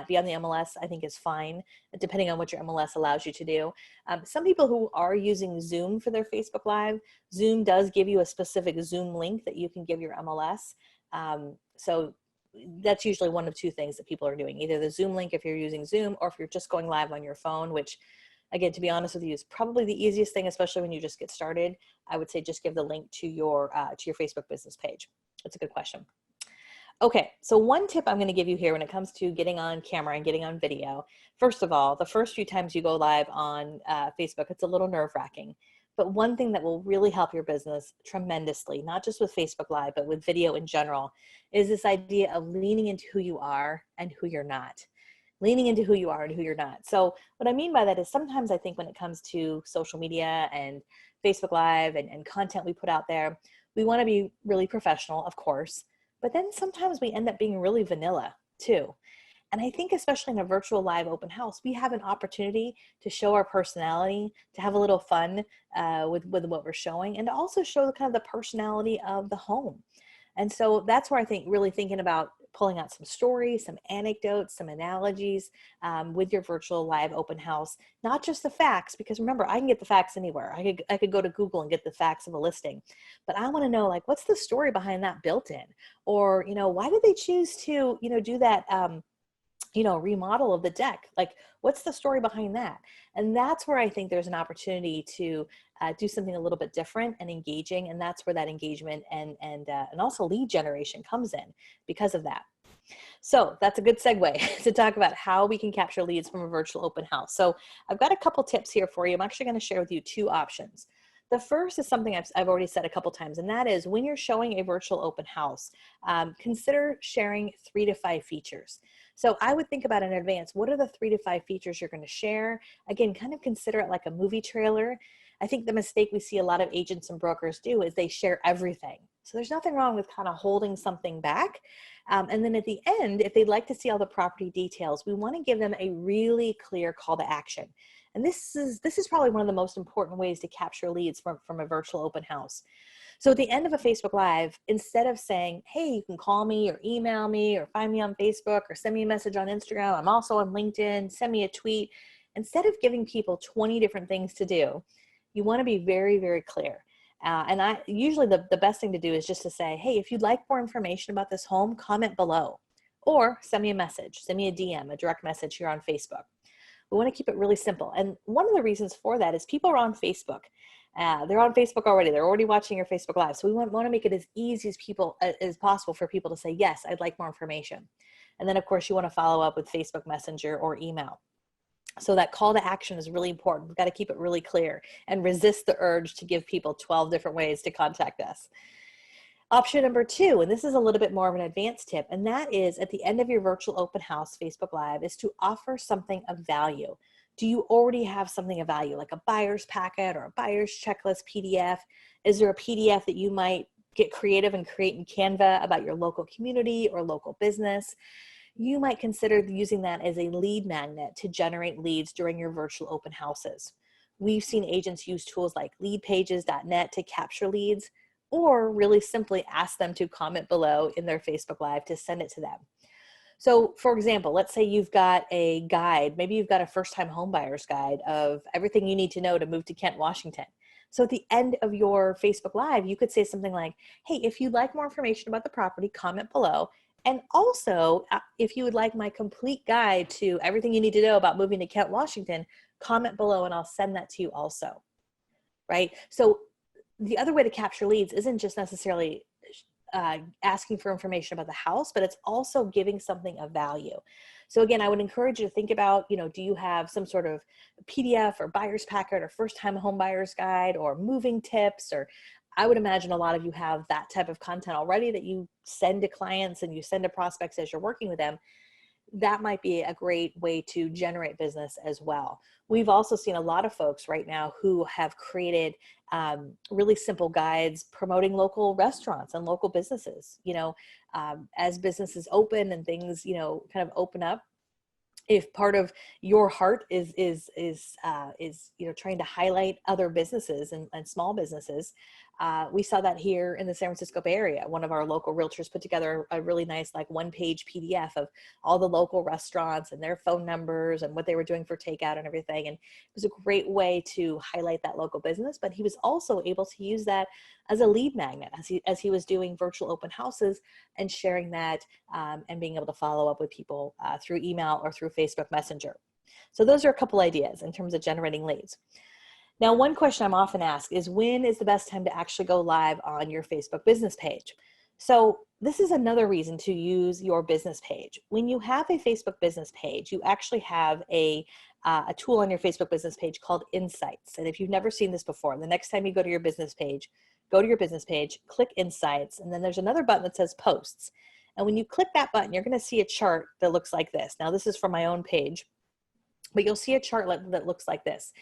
be on the MLS, I think is fine, depending on what your MLS allows you to do. Some people who are using Zoom for their Facebook Live, Zoom does give you a specific Zoom link that you can give your MLS. So that's usually one of two things that people are doing, either the Zoom link if you're using Zoom, or if you're just going live on your phone, which again, to be honest with you, is probably the easiest thing, especially when you just get started. I would say just give the link to your Facebook business page. That's a good question. Okay, so one tip I'm going to give you here when it comes to getting on camera and getting on video. First of all, the first few times you go live on Facebook, it's a little nerve-wracking. But one thing that will really help your business tremendously, not just with Facebook Live, but with video in general, is this idea of leaning into who you are and who you're not. Leaning into who you are and who you're not. So what I mean by that is sometimes I think when it comes to social media and Facebook Live and content we put out there, we want to be really professional, of course, but then sometimes we end up being really vanilla too. And I think especially in a virtual live open house, we have an opportunity to show our personality, to have a little fun with what we're showing, and to also show the kind of the personality of the home. And so that's where I think really thinking about pulling out some stories, some anecdotes, some analogies with your virtual live open house, not just the facts, because remember, I can get the facts anywhere. I could go to Google and get the facts of a listing, but I want to know, like, what's the story behind that built in? Or, why did they choose to, do that, remodel of the deck? Like, what's the story behind that? And that's where I think there's an opportunity to do something a little bit different and engaging. And that's where that engagement and also lead generation comes in because of that. So that's a good segue to talk about how we can capture leads from a virtual open house. So I've got a couple tips here for you. I'm actually going to share with you two options. The first is something I've already said a couple times, and that is when you're showing a virtual open house, consider sharing 3 to 5 features. So I would think about in advance, what are the 3 to 5 features you're going to share? Again, kind of consider it like a movie trailer. I think the mistake we see a lot of agents and brokers do is they share everything. So there's nothing wrong with kind of holding something back. And then at the end, if they'd like to see all the property details, we want to give them a really clear call to action. And this is probably one of the most important ways to capture leads from a virtual open house. So at the end of a Facebook Live, instead of saying, hey, you can call me or email me or find me on Facebook or send me a message on Instagram, I'm also on LinkedIn, send me a tweet. Instead of giving people 20 different things to do, you want to be very, very clear. And I usually the best thing to do is just to say, hey, if you'd like more information about this home, comment below or send me a message, send me a DM, a direct message here on Facebook. We want to keep it really simple. And one of the reasons for that is people are on Facebook. They're on Facebook already. They're already watching your Facebook Live. So we want to make it as easy as possible for people to say, yes, I'd like more information. And then of course you want to follow up with Facebook Messenger or email. So that call to action is really important. We've got to keep it really clear and resist the urge to give people 12 different ways to contact us. Option number 2, and this is a little bit more of an advanced tip, and that is at the end of your virtual open house Facebook Live is to offer something of value. Do you already have something of value, like a buyer's packet or a buyer's checklist PDF? Is there a PDF that you might get creative and create in Canva about your local community or local business? You might consider using that as a lead magnet to generate leads during your virtual open houses. We've seen agents use tools like leadpages.net to capture leads, or really simply ask them to comment below in their Facebook Live to send it to them. So for example, let's say you've got a guide, maybe you've got a first-time homebuyer's guide of everything you need to know to move to Kent, Washington. So at the end of your Facebook Live, you could say something like, hey, if you'd like more information about the property, comment below. And also, if you would like my complete guide to everything you need to know about moving to Kent, Washington, comment below and I'll send that to you also, right? So the other way to capture leads isn't just necessarily asking for information about the house, but it's also giving something of value. So again, I would encourage you to think about, do you have some sort of PDF or buyer's packet or first-time home buyer's guide or moving tips, or I would imagine a lot of you have that type of content already that you send to clients and you send to prospects as you're working with them. That might be a great way to generate business as well. We've also seen a lot of folks right now who have created really simple guides promoting local restaurants and local businesses. As businesses open and things, kind of open up, if part of your heart is trying to highlight other businesses and small businesses, we saw that here in the San Francisco Bay Area. One of our local realtors put together a really nice one-page PDF of all the local restaurants and their phone numbers and what they were doing for takeout and everything. And it was a great way to highlight that local business, but he was also able to use that as a lead magnet as he was doing virtual open houses and sharing that and being able to follow up with people through email or through Facebook Messenger. So those are a couple ideas in terms of generating leads. Now, one question I'm often asked is, when is the best time to actually go live on your Facebook business page? So this is another reason to use your business page. When you have a Facebook business page, you actually have a tool on your Facebook business page called Insights. And if you've never seen this before, the next time you go to your business page, click Insights, and then there's another button that says Posts. And when you click that button, you're going to see a chart that looks like this. Now, this is from my own page, but you'll see a chart that looks like this.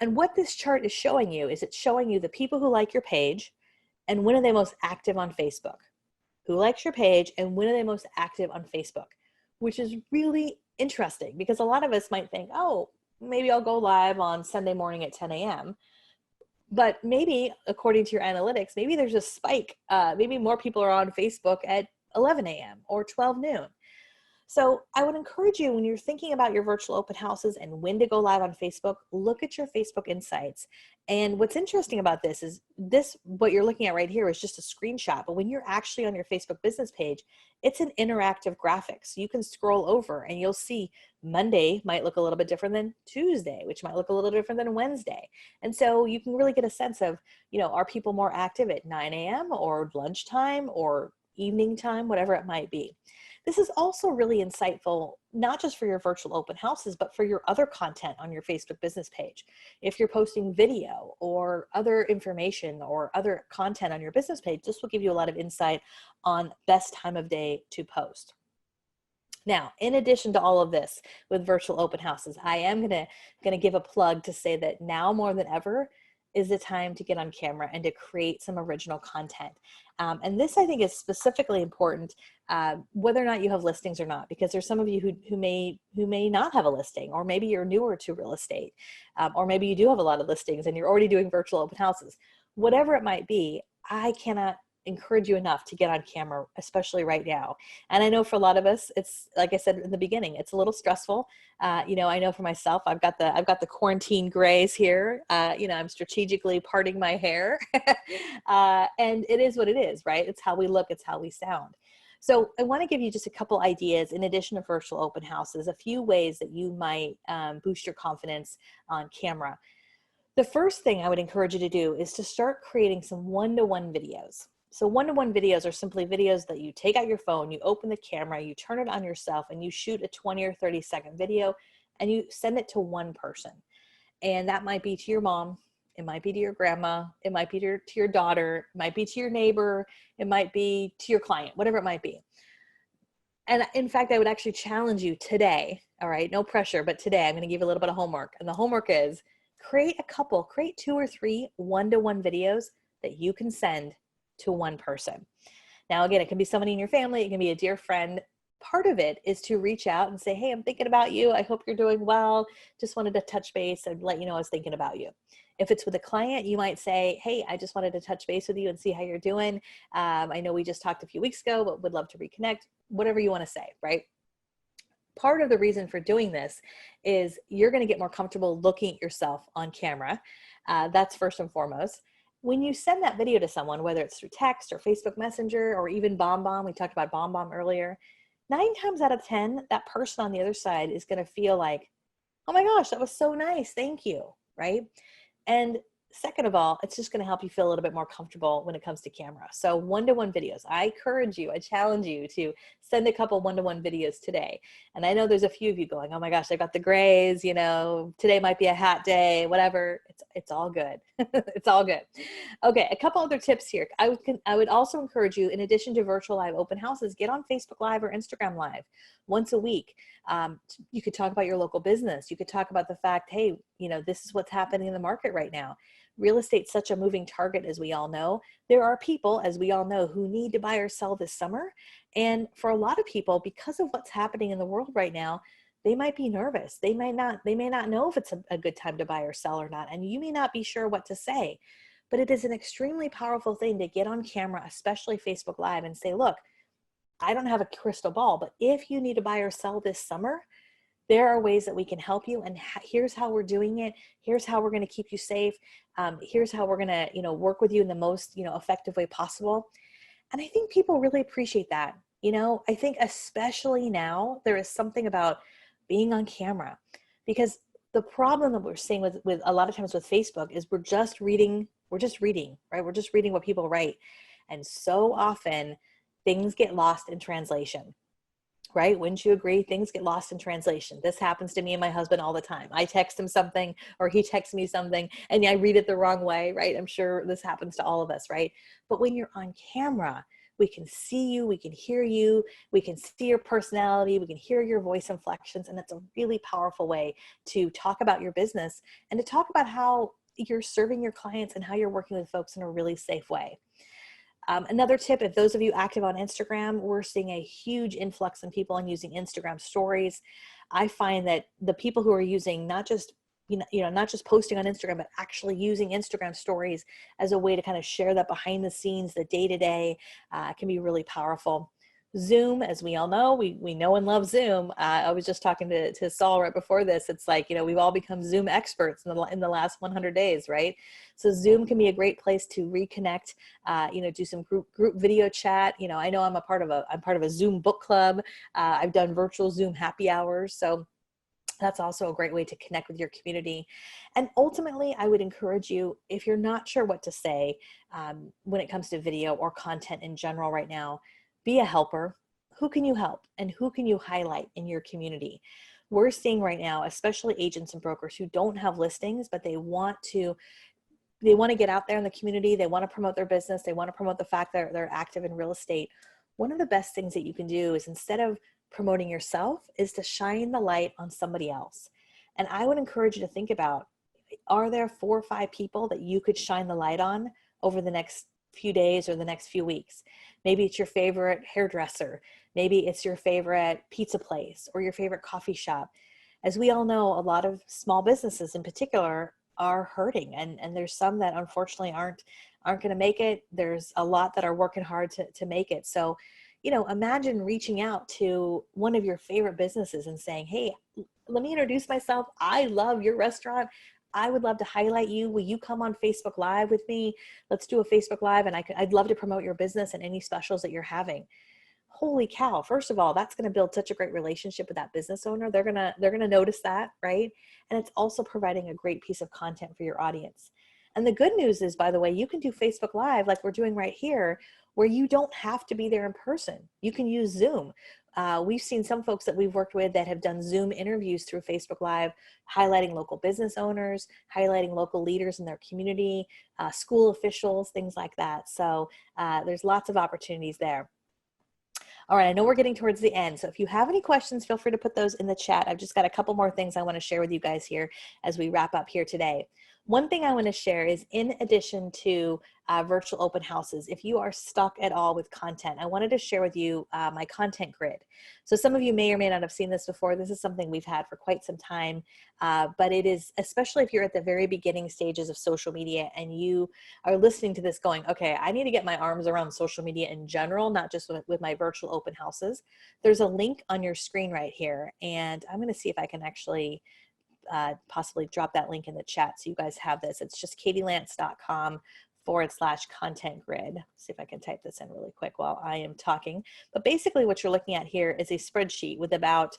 And what this chart is showing you is it's showing you the people who like your page and when are they most active on Facebook. Who likes your page and when are they most active on Facebook, which is really interesting because a lot of us might think, oh, maybe I'll go live on Sunday morning at 10 a.m. But maybe, according to your analytics, maybe there's a spike. Maybe more people are on Facebook at 11 a.m. or 12 noon. So I would encourage you, when you're thinking about your virtual open houses and when to go live on Facebook, look at your Facebook Insights. And what's interesting about this is what you're looking at right here is just a screenshot, but when you're actually on your Facebook business page, it's an interactive graphic. So you can scroll over and you'll see Monday might look a little bit different than Tuesday, which might look a little different than Wednesday. And so you can really get a sense of, are people more active at 9 a.m. or lunchtime or evening time, whatever it might be. This is also really insightful, not just for your virtual open houses, but for your other content on your Facebook business page. If you're posting video or other information or other content on your business page, this will give you a lot of insight on best time of day to post. Now, in addition to all of this with virtual open houses, I am gonna give a plug to say that now more than ever is the time to get on camera and to create some original content. And this, I think, is specifically important whether or not you have listings or not, because there's some of you who may not have a listing, or maybe you're newer to real estate, or maybe you do have a lot of listings and you're already doing virtual open houses. Whatever it might be, I cannot encourage you enough to get on camera, especially right now. And I know for a lot of us, it's like I said in the beginning, it's a little stressful. I know for myself, I've got the quarantine grays here. I'm strategically parting my hair, and it is what it is, right? It's how we look, it's how we sound. So I want to give you just a couple ideas in addition to virtual open houses, a few ways that you might boost your confidence on camera. The first thing I would encourage you to do is to start creating some one-to-one videos. So one-to-one videos are simply videos that you take out your phone, you open the camera, you turn it on yourself, and you shoot a 20 or 30-second video, and you send it to one person. And that might be to your mom, it might be to your grandma, it might be to your daughter, it might be to your neighbor, it might be to your client, whatever it might be. And in fact, I would actually challenge you today, all right, no pressure, but today I'm going to give you a little bit of homework. And the homework is create 2 or 3 one-to-one videos that you can send to one person. Now, again, it can be somebody in your family, it can be a dear friend. Part of it is to reach out and say, hey, I'm thinking about you. I hope you're doing well. Just wanted to touch base and let you know I was thinking about you. If it's with a client, you might say, hey, I just wanted to touch base with you and see how you're doing. I know we just talked a few weeks ago, but would love to reconnect, whatever you want to say, right? Part of the reason for doing this is you're going to get more comfortable looking at yourself on camera. That's first and foremost. When you send that video to someone, whether it's through text or Facebook Messenger or even BombBomb, we talked about BombBomb earlier, 9 times out of 10, that person on the other side is going to feel like, oh my gosh, that was so nice. Thank you. Right. And second of all, it's just going to help you feel a little bit more comfortable when it comes to camera. So one-to-one videos, I encourage you, I challenge you to send a couple one-to-one videos today. And I know there's a few of you going, oh my gosh, I got the grays, you know, today might be a hat day, whatever. It's all good. It's all good. Okay. A couple other tips here. I would also encourage you, in addition to virtual live open houses, get on Facebook Live or Instagram Live once a week. You could talk about your local business. You could talk about the fact, hey, you know, this is what's happening in the market right now. Real estate's such a moving target, as we all know. There are people, as we all know, who need to buy or sell this summer. And for a lot of people, because of what's happening in the world right now, they might be nervous. They may not know if it's a good time to buy or sell or not. And you may not be sure what to say, but it is an extremely powerful thing to get on camera, especially Facebook Live, and say, look, I don't have a crystal ball, but if you need to buy or sell this summer, there are ways that we can help you. And here's how we're doing it. Here's how we're going to keep you safe. Here's how we're going to, you know, work with you in the most, you know, effective way possible. And I think people really appreciate that. You know, I think especially now there is something about being on camera, because the problem that we're seeing with a lot of times with Facebook is we're just reading, right? We're just reading what people write. And so often things get lost in translation. Right? Wouldn't you agree? Things get lost in translation. This happens to me and my husband all the time. I text him something or he texts me something and I read it the wrong way, right? I'm sure this happens to all of us, right? But when you're on camera, we can see you, we can hear you, we can see your personality, we can hear your voice inflections, and it's a really powerful way to talk about your business and to talk about how you're serving your clients and how you're working with folks in a really safe way. Another tip, if those of you active on Instagram, we're seeing a huge influx in people on using Instagram stories. I find that the people who are using not just posting on Instagram, but actually using Instagram stories as a way to kind of share that behind the scenes, the day-to-day, can be really powerful. Zoom, as we all know, we know and love Zoom. I was just talking to Saul right before this. It's like, you know, we've all become Zoom experts in the last 100 days, right? So Zoom can be a great place to reconnect, you know, do some group video chat. You know, I know I'm part of a Zoom book club. I've done virtual Zoom happy hours. So that's also a great way to connect with your community. And ultimately, I would encourage you, if you're not sure what to say when it comes to video or content in general right now, be a helper. Who can you help and who can you highlight in your community? We're seeing right now, especially agents and brokers who don't have listings, but they want to get out there in the community. They want to promote their business. They want to promote the fact that they're active in real estate. One of the best things that you can do is, instead of promoting yourself, is to shine the light on somebody else. And I would encourage you to think about, are there 4 or 5 people that you could shine the light on over the next few days or the next few weeks? Maybe it's your favorite hairdresser. Maybe it's your favorite pizza place or your favorite coffee shop. As we all know, a lot of small businesses in particular are hurting, and there's some that unfortunately aren't going to make it. There's a lot that are working hard to make it. So, you know, imagine reaching out to one of your favorite businesses and saying, hey, let me introduce myself. I love your restaurant. I would love to highlight you. Will you come on Facebook Live with me? Let's do a Facebook Live, and I'd love to promote your business and any specials that you're having. Holy cow. First of all, that's going to build such a great relationship with that business owner. They're going to notice that, right? And it's also providing a great piece of content for your audience. And the good news is, by the way, you can do Facebook Live like we're doing right here, where you don't have to be there in person. You can use Zoom. We've seen some folks that we've worked with that have done Zoom interviews through Facebook Live, highlighting local business owners, highlighting local leaders in their community, school officials, things like that. So there's lots of opportunities there. All right, I know we're getting towards the end, so if you have any questions, feel free to put those in the chat. I've just got a couple more things I want to share with you guys here as we wrap up here today. One thing I want to share is, in addition to virtual open houses, if you are stuck at all with content, I wanted to share with you my content grid. So some of you may or may not have seen this before. This is something we've had for quite some time, but it is, especially if you're at the very beginning stages of social media and you are listening to this going, okay, I need to get my arms around social media in general, not just with my virtual open houses. There's a link on your screen right here, and I'm going to see if I can actually possibly drop that link in the chat so you guys have this. It's just katielance.com/content grid. See if I can type this in really quick while I am talking. But basically what you're looking at here is a spreadsheet with about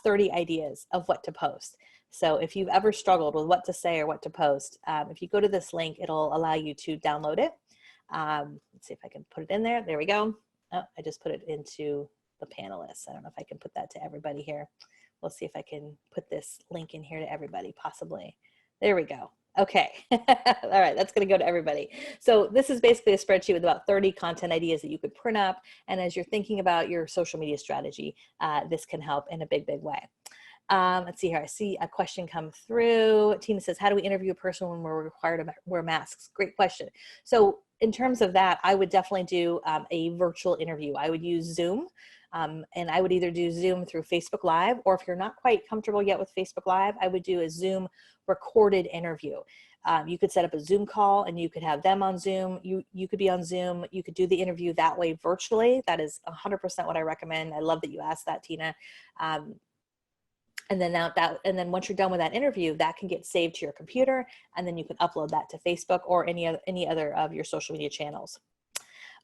30 ideas of what to post. So if you've ever struggled with what to say or what to post, if you go to this link, it'll allow you to download it. Let's see if I can put it in there. There we go. Oh, I just put it into the panelists. I don't know if I can put that to everybody here. We'll see if I can put this link in here to everybody, possibly. There we go. Okay. All right, that's going to go to everybody. So this is basically a spreadsheet with about 30 content ideas that you could print up. And as you're thinking about your social media strategy, this can help in a big, big way. Let's see here. I see a question come through. Tina says, how do we interview a person when we're required to wear masks? Great question. So in terms of that, I would definitely do a virtual interview. I would use Zoom. And I would either do Zoom through Facebook Live, or if you're not quite comfortable yet with Facebook Live, I would do a Zoom recorded interview. You could set up a Zoom call and you could have them on Zoom. You could be on Zoom. You could do the interview that way virtually. That is 100% what I recommend. I love that you asked that, Tina. And then once you're done with that interview, that can get saved to your computer, and then you can upload that to Facebook or any other of your social media channels.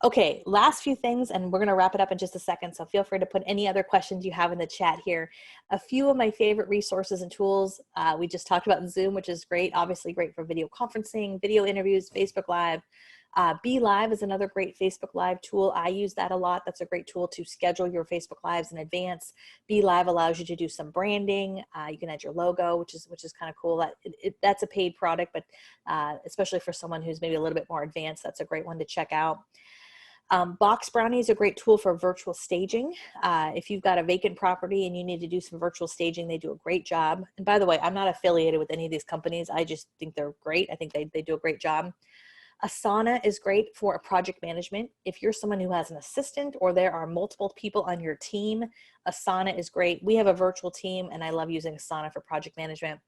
Okay, last few things, and we're going to wrap it up in just a second, so feel free to put any other questions you have in the chat here. A few of my favorite resources and tools. We just talked about Zoom, which is great, obviously great for video conferencing, video interviews, Facebook Live. Be Live is another great Facebook Live tool. I use that a lot. That's a great tool to schedule your Facebook Lives in advance. Be Live allows you to do some branding. You can add your logo, which is kind of cool. That's a paid product, but especially for someone who's maybe a little bit more advanced, that's a great one to check out. Box Brownie is a great tool for virtual staging. If you've got a vacant property and you need to do some virtual staging, they do a great job. And by the way, I'm not affiliated with any of these companies. I just think they're great. I think they do a great job. Asana is great for project management. If you're someone who has an assistant or there are multiple people on your team, Asana is great. We have a virtual team and I love using Asana for project management.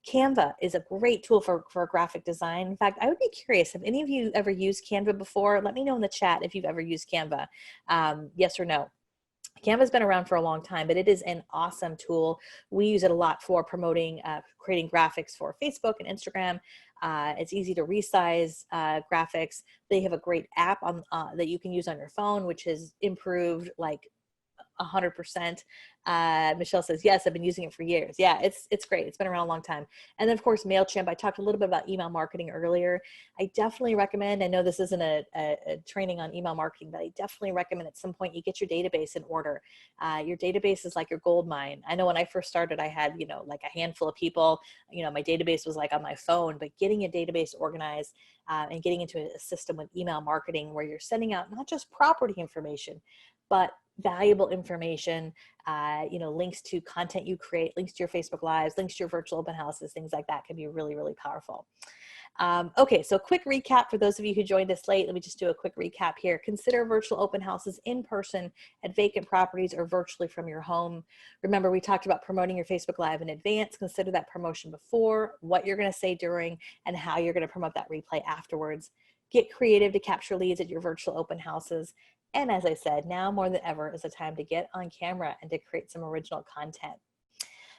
Canva is a great tool for graphic design. In fact, I would be curious, have any of you ever used Canva before? Let me know in the chat if you've ever used Canva, yes or no. Canva's been around for a long time, but it is an awesome tool. We use it a lot for promoting, creating graphics for Facebook and Instagram. It's easy to resize graphics. They have a great app on that you can use on your phone, which has improved like 100%. Michelle says, yes, I've been using it for years. Yeah, it's great. It's been around a long time. And then of course, MailChimp. I talked a little bit about email marketing earlier. I definitely recommend, I know this isn't a training on email marketing, but I definitely recommend at some point you get your database in order. Your database is like your gold mine. I know when I first started, I had, like a handful of people, my database was like on my phone, but getting a database organized and getting into a system with email marketing where you're sending out not just property information, but valuable information, links to content you create, links to your Facebook Lives, links to your virtual open houses, things like that can be really, really powerful. Okay, so quick recap for those of you who joined us late. Let me just do a quick recap here. Consider virtual open houses in person at vacant properties or virtually from your home. Remember, we talked about promoting your Facebook Live in advance. Consider that promotion before, what you're going to say during, and how you're going to promote that replay afterwards. Get creative to capture leads at your virtual open houses. And as I said, now more than ever is a time to get on camera and to create some original content.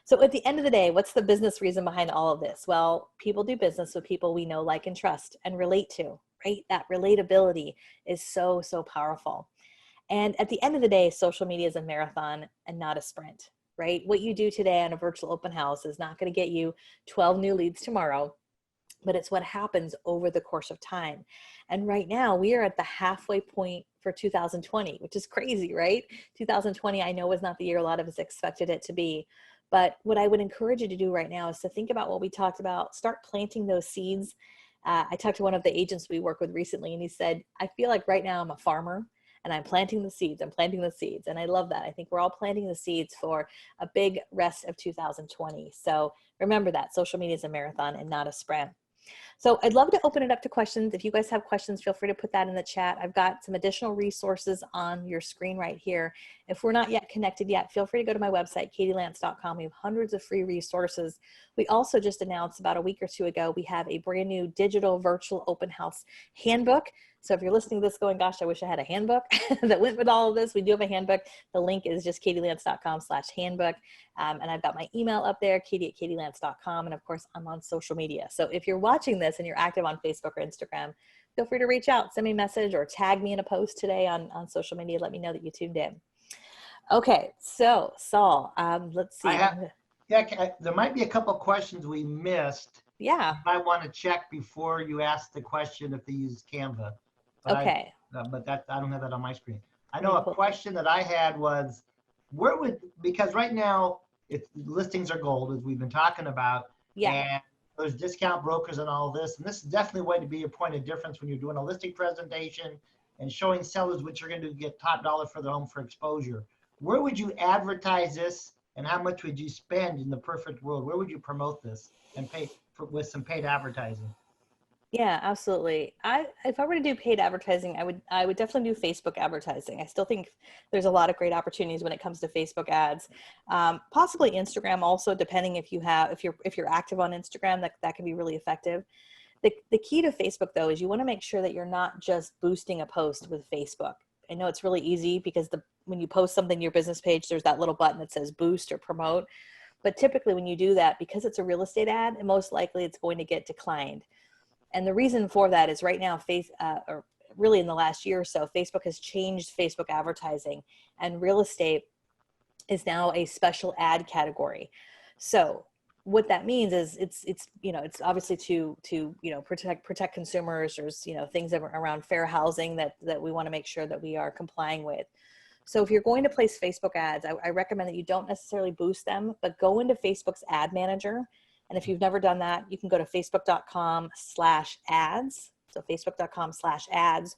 So at the end of the day, what's the business reason behind all of this? Well, people do business with people we know, like, and trust and relate to, right? That relatability is so, so powerful. And at the end of the day, social media is a marathon and not a sprint, right? What you do today on a virtual open house is not going to get you 12 new leads tomorrow, but it's what happens over the course of time. And right now we are at the halfway point for 2020, which is crazy, right? 2020, I know, was not the year a lot of us expected it to be. But what I would encourage you to do right now is to think about what we talked about, start planting those seeds. I talked to one of the agents we work with recently, and he said, I feel like right now I'm a farmer and I'm planting the seeds. I'm planting the seeds. And I love that. I think we're all planting the seeds for a big rest of 2020. So remember that social media is a marathon and not a sprint. So I'd love to open it up to questions. If you guys have questions, feel free to put that in the chat. I've got some additional resources on your screen right here. If we're not yet connected yet, feel free to go to my website, katielance.com. We have hundreds of free resources. We also just announced about a week or two ago, we have a brand new digital virtual open house handbook. So if you're listening to this going, gosh, I wish I had a handbook that went with all of this, we do have a handbook. The link is just katielance.com/handbook. And I've got my email up there, katie@katielance.com. And of course, I'm on social media. So if you're watching this and you're active on Facebook or Instagram, feel free to reach out, send me a message or tag me in a post today on social media. Let me know that you tuned in. Okay, so Saul, let's see. There might be a couple questions we missed. Yeah. You might want to check before you ask the question if they use Canva. But okay. I don't have that on my screen. I know a question that I had was, because right now listings are gold, as we've been talking about. Yeah. And there's discount brokers and all this. And this is definitely going to be a point of difference when you're doing a listing presentation and showing sellers what you're going to get top dollar for their home for exposure. Where would you advertise this, and how much would you spend in the perfect world? Where would you promote this and pay with some paid advertising? Yeah, absolutely. If I were to do paid advertising, I would definitely do Facebook advertising. I still think there's a lot of great opportunities when it comes to Facebook ads. Possibly Instagram also, depending if you're active on Instagram, that can be really effective. The key to Facebook though is you want to make sure that you're not just boosting a post with Facebook. I know it's really easy because when you post something to your business page, there's that little button that says boost or promote. But typically when you do that, because it's a real estate ad, and most likely it's going to get declined. And the reason for that is right now, or really in the last year or so, Facebook has changed Facebook advertising, and real estate is now a special ad category. So what that means is it's obviously to protect consumers. There's things around fair housing that we want to make sure that we are complying with. So if you're going to place Facebook ads, I recommend that you don't necessarily boost them, but go into Facebook's ad manager. And if you've never done that, you can go to facebook.com/ads. So facebook.com/ads.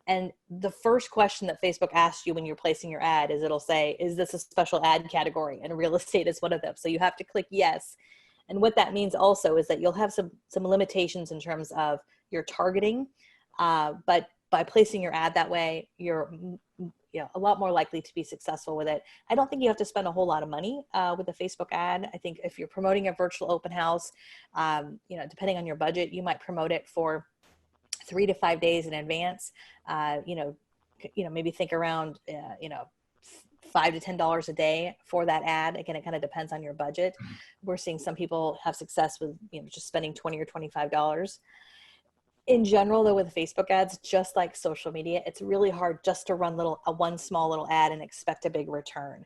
And the first question that Facebook asks you when you're placing your ad is it'll say, is this a special ad category? And real estate is one of them. So you have to click yes. And what that means also is that you'll have some limitations in terms of your targeting. But by placing your ad that way, you're a lot more likely to be successful with it. I don't think you have to spend a whole lot of money with a Facebook ad. I think if you're promoting a virtual open house, depending on your budget, you might promote it for 3 to 5 days in advance. Maybe think around, $5 to $10 a day for that ad. Again, it kind of depends on your budget. We're seeing some people have success with, just spending $20 or $25. In general, though, with Facebook ads, just like social media, it's really hard just to run one small little ad and expect a big return.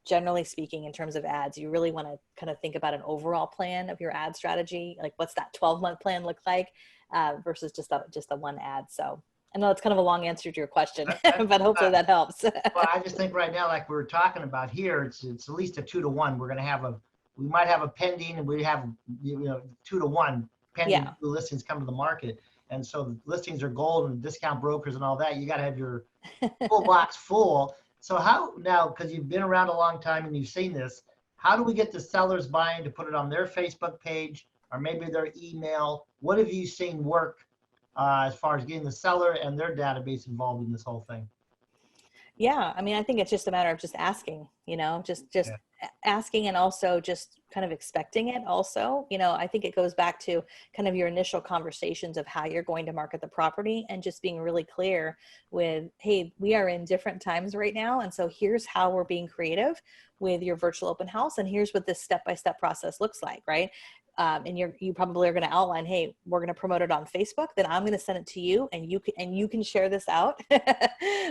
Generally speaking, in terms of ads, you really want to kind of think about an overall plan of your ad strategy. Like, what's that 12-month plan look like versus just a one ad. So I know it's kind of a long answer to your question, but hopefully that helps. Well, I just think right now, like we were talking about here, it's at least a 2 to 1. We might have a pending, and we have 2 to 1. Pending new listings come to the market. And so the listings are gold, and discount brokers and all that. You got to have your full box full. So how now, because you've been around a long time and you've seen this, how do we get the sellers buying to put it on their Facebook page or maybe their email? What have you seen work as far as getting the seller and their database involved in this whole thing? Yeah, I mean, I think it's just a matter of just asking, asking, and also just kind of expecting it also. I think it goes back to kind of your initial conversations of how you're going to market the property, and just being really clear with, hey, we are in different times right now. And so here's how we're being creative with your virtual open house. And here's what this step-by-step process looks like, right? And you probably are going to outline, hey, we're going to promote it on Facebook. Then I'm going to send it to you, and you can share this out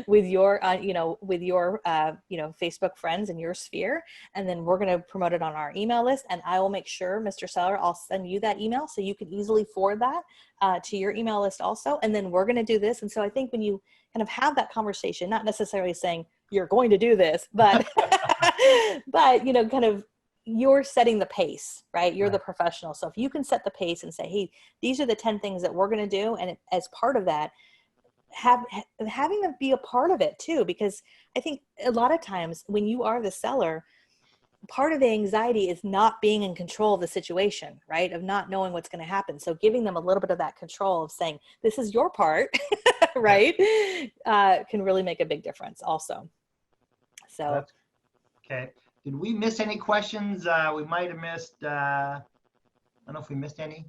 with your Facebook friends in your sphere. And then we're going to promote it on our email list. And I will make sure, Mr. Seller, I'll send you that email so you can easily forward that to your email list also. And then we're going to do this. And so I think when you kind of have that conversation, not necessarily saying you're going to do this, but kind of, you're setting the pace, right? You're the professional. So if you can set the pace and say, hey, these are the 10 things that we're going to do. And as part of that, having them be a part of it too, because I think a lot of times when you are the seller, part of the anxiety is not being in control of the situation, right? Of not knowing what's going to happen. So giving them a little bit of that control of saying, this is your part, right? Can really make a big difference also. So. That's okay. Did we miss any questions? We might have missed, I don't know if we missed any.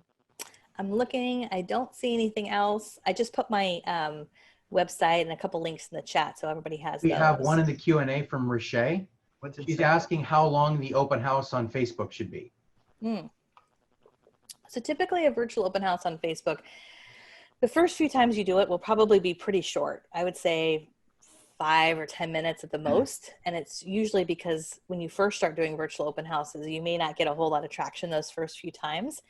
I'm looking, I don't see anything else. I just put my website and a couple links in the chat so everybody has We those. have one in the Q&A from Riche. What's it She's say? asking how long the open house on Facebook should be. So typically a virtual open house on Facebook, the first few times you do it will probably be pretty short. I would say 5 or 10 minutes at the most. And it's usually because when you first start doing virtual open houses, you may not get a whole lot of traction those first few times.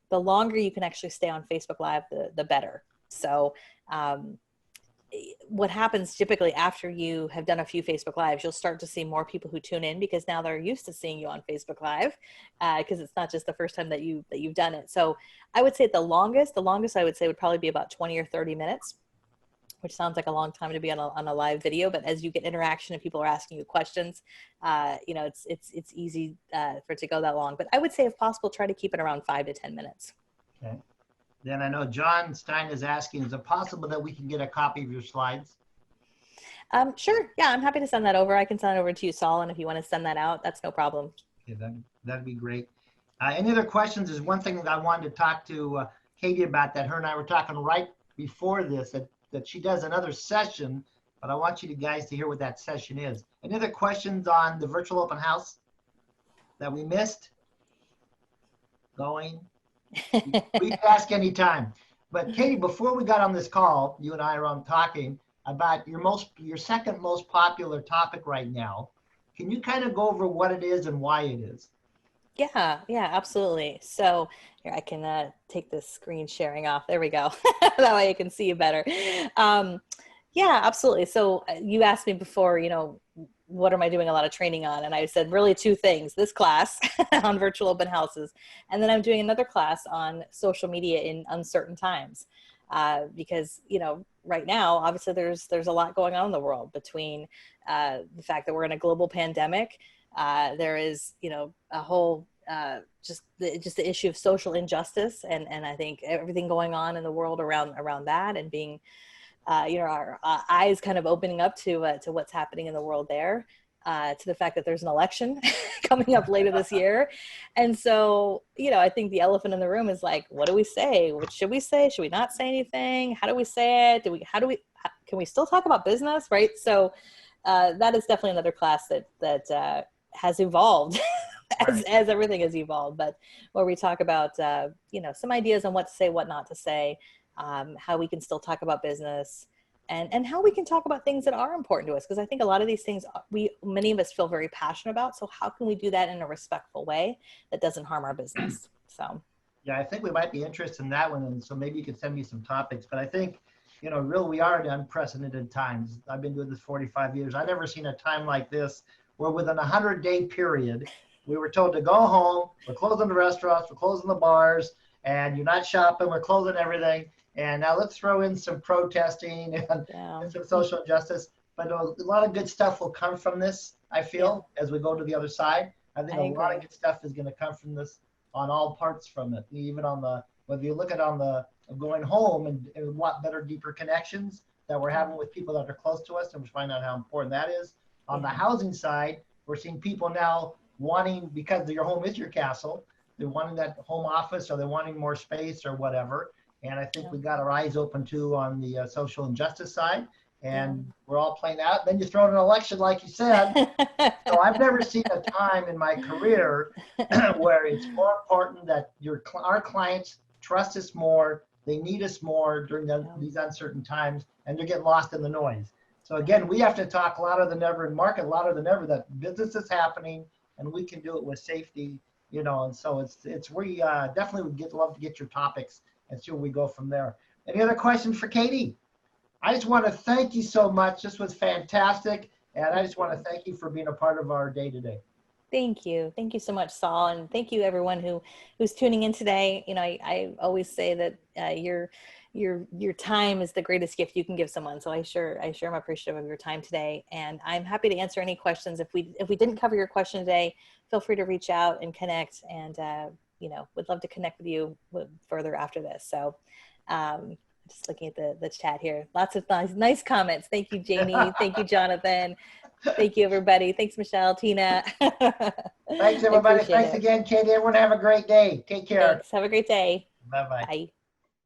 The longer you can actually stay on Facebook Live, the better. So what happens typically after you have done a few Facebook Lives, you'll start to see more people who tune in because now they're used to seeing you on Facebook Live, because it's not just the first time that you've done it. So I would say the longest I would say would probably be about 20 or 30 minutes, which sounds like a long time to be on a live video. But as you get interaction and people are asking you questions, it's easy for it to go that long. But I would say if possible, try to keep it around 5 to 10 minutes. Okay. Then I know John Stein is asking, is it possible that we can get a copy of your slides? Sure. Yeah, I'm happy to send that over. I can send it over to you, Saul. And if you want to send that out, that's no problem. Okay, that'd be great. Any other questions? There's one thing that I wanted to talk to Katie about that her and I were talking right before this, that she does another session, but I want you guys to hear what that session is. Any other questions on the virtual open house that we missed? Going? We can ask anytime. But Katie, before we got on this call, you and I are on talking about your second most popular topic right now. Can you kind of go over what it is and why it is? Yeah, absolutely. So here I can take this screen sharing off. There we go. That way I can see you better. Yeah, absolutely. So you asked me before, what am I doing a lot of training on? And I said really two things: this class on virtual open houses, and then I'm doing another class on social media in uncertain times. Because, right now, obviously there's a lot going on in the world between the fact that we're in a global pandemic. There is, a whole just the issue of social injustice, and I think everything going on in the world around that, and being our eyes kind of opening up to what's happening in the world there, to the fact that there's an election coming up later this year. And so, I think the elephant in the room is like, what do we say? What should we say? Should we not say anything? How do we say it? Can we still talk about business? Right. So that is definitely another class that has evolved as everything has evolved, but where we talk about, some ideas on what to say, what not to say, how we can still talk about business, and how we can talk about things that are important to us. Because I think a lot of these things many of us feel very passionate about. So how can we do that in a respectful way that doesn't harm our business? So. Yeah, I think we might be interested in that one. And so maybe you could send me some topics, but I think, really we are in unprecedented times. I've been doing this 45 years. I've never seen a time like this where within a 100-day period, we were told to go home, we're closing the restaurants, we're closing the bars, and you're not shopping, we're closing everything. And now let's throw in some protesting and some social justice. But a lot of good stuff will come from this, I feel, as we go to the other side. I think a lot of good stuff is going to come from this on all parts from it. Even on whether you look at on the going home and what better, deeper connections that we're having with people that are close to us, and we find out how important that is. On the housing side, we're seeing people now wanting, because your home is your castle, they're wanting that home office, or they're wanting more space or whatever. And I think we got our eyes open too on the social injustice side, and we're all playing out. Then you throw in an election, like you said. So I've never seen a time in my career where it's more important that our clients trust us more, they need us more during these uncertain times, and they're getting lost in the noise. So again, we have to talk louder than ever and market louder than ever that business is happening, and we can do it with safety, and so we definitely would love to get your topics and see where we go from there. Any other questions for Katie? I just want to thank you so much. This was fantastic. And I just want to thank you for being a part of our day today. Thank you. Thank you so much, Saul. And thank you everyone who's tuning in today. I always say that your time is the greatest gift you can give someone. So I sure am appreciative of your time today, and I'm happy to answer any questions. If we didn't cover your question today, feel free to reach out and connect, and would love to connect with you further after this. So just looking at the chat here, lots of nice comments. Thank you, Janie. Thank you, Jonathan. Thank you, everybody. Thanks, Michelle, Tina. Thanks, everybody. Thanks again, Katie. Everyone have a great day. Take care. Thanks. Have a great day. Bye-bye. Bye.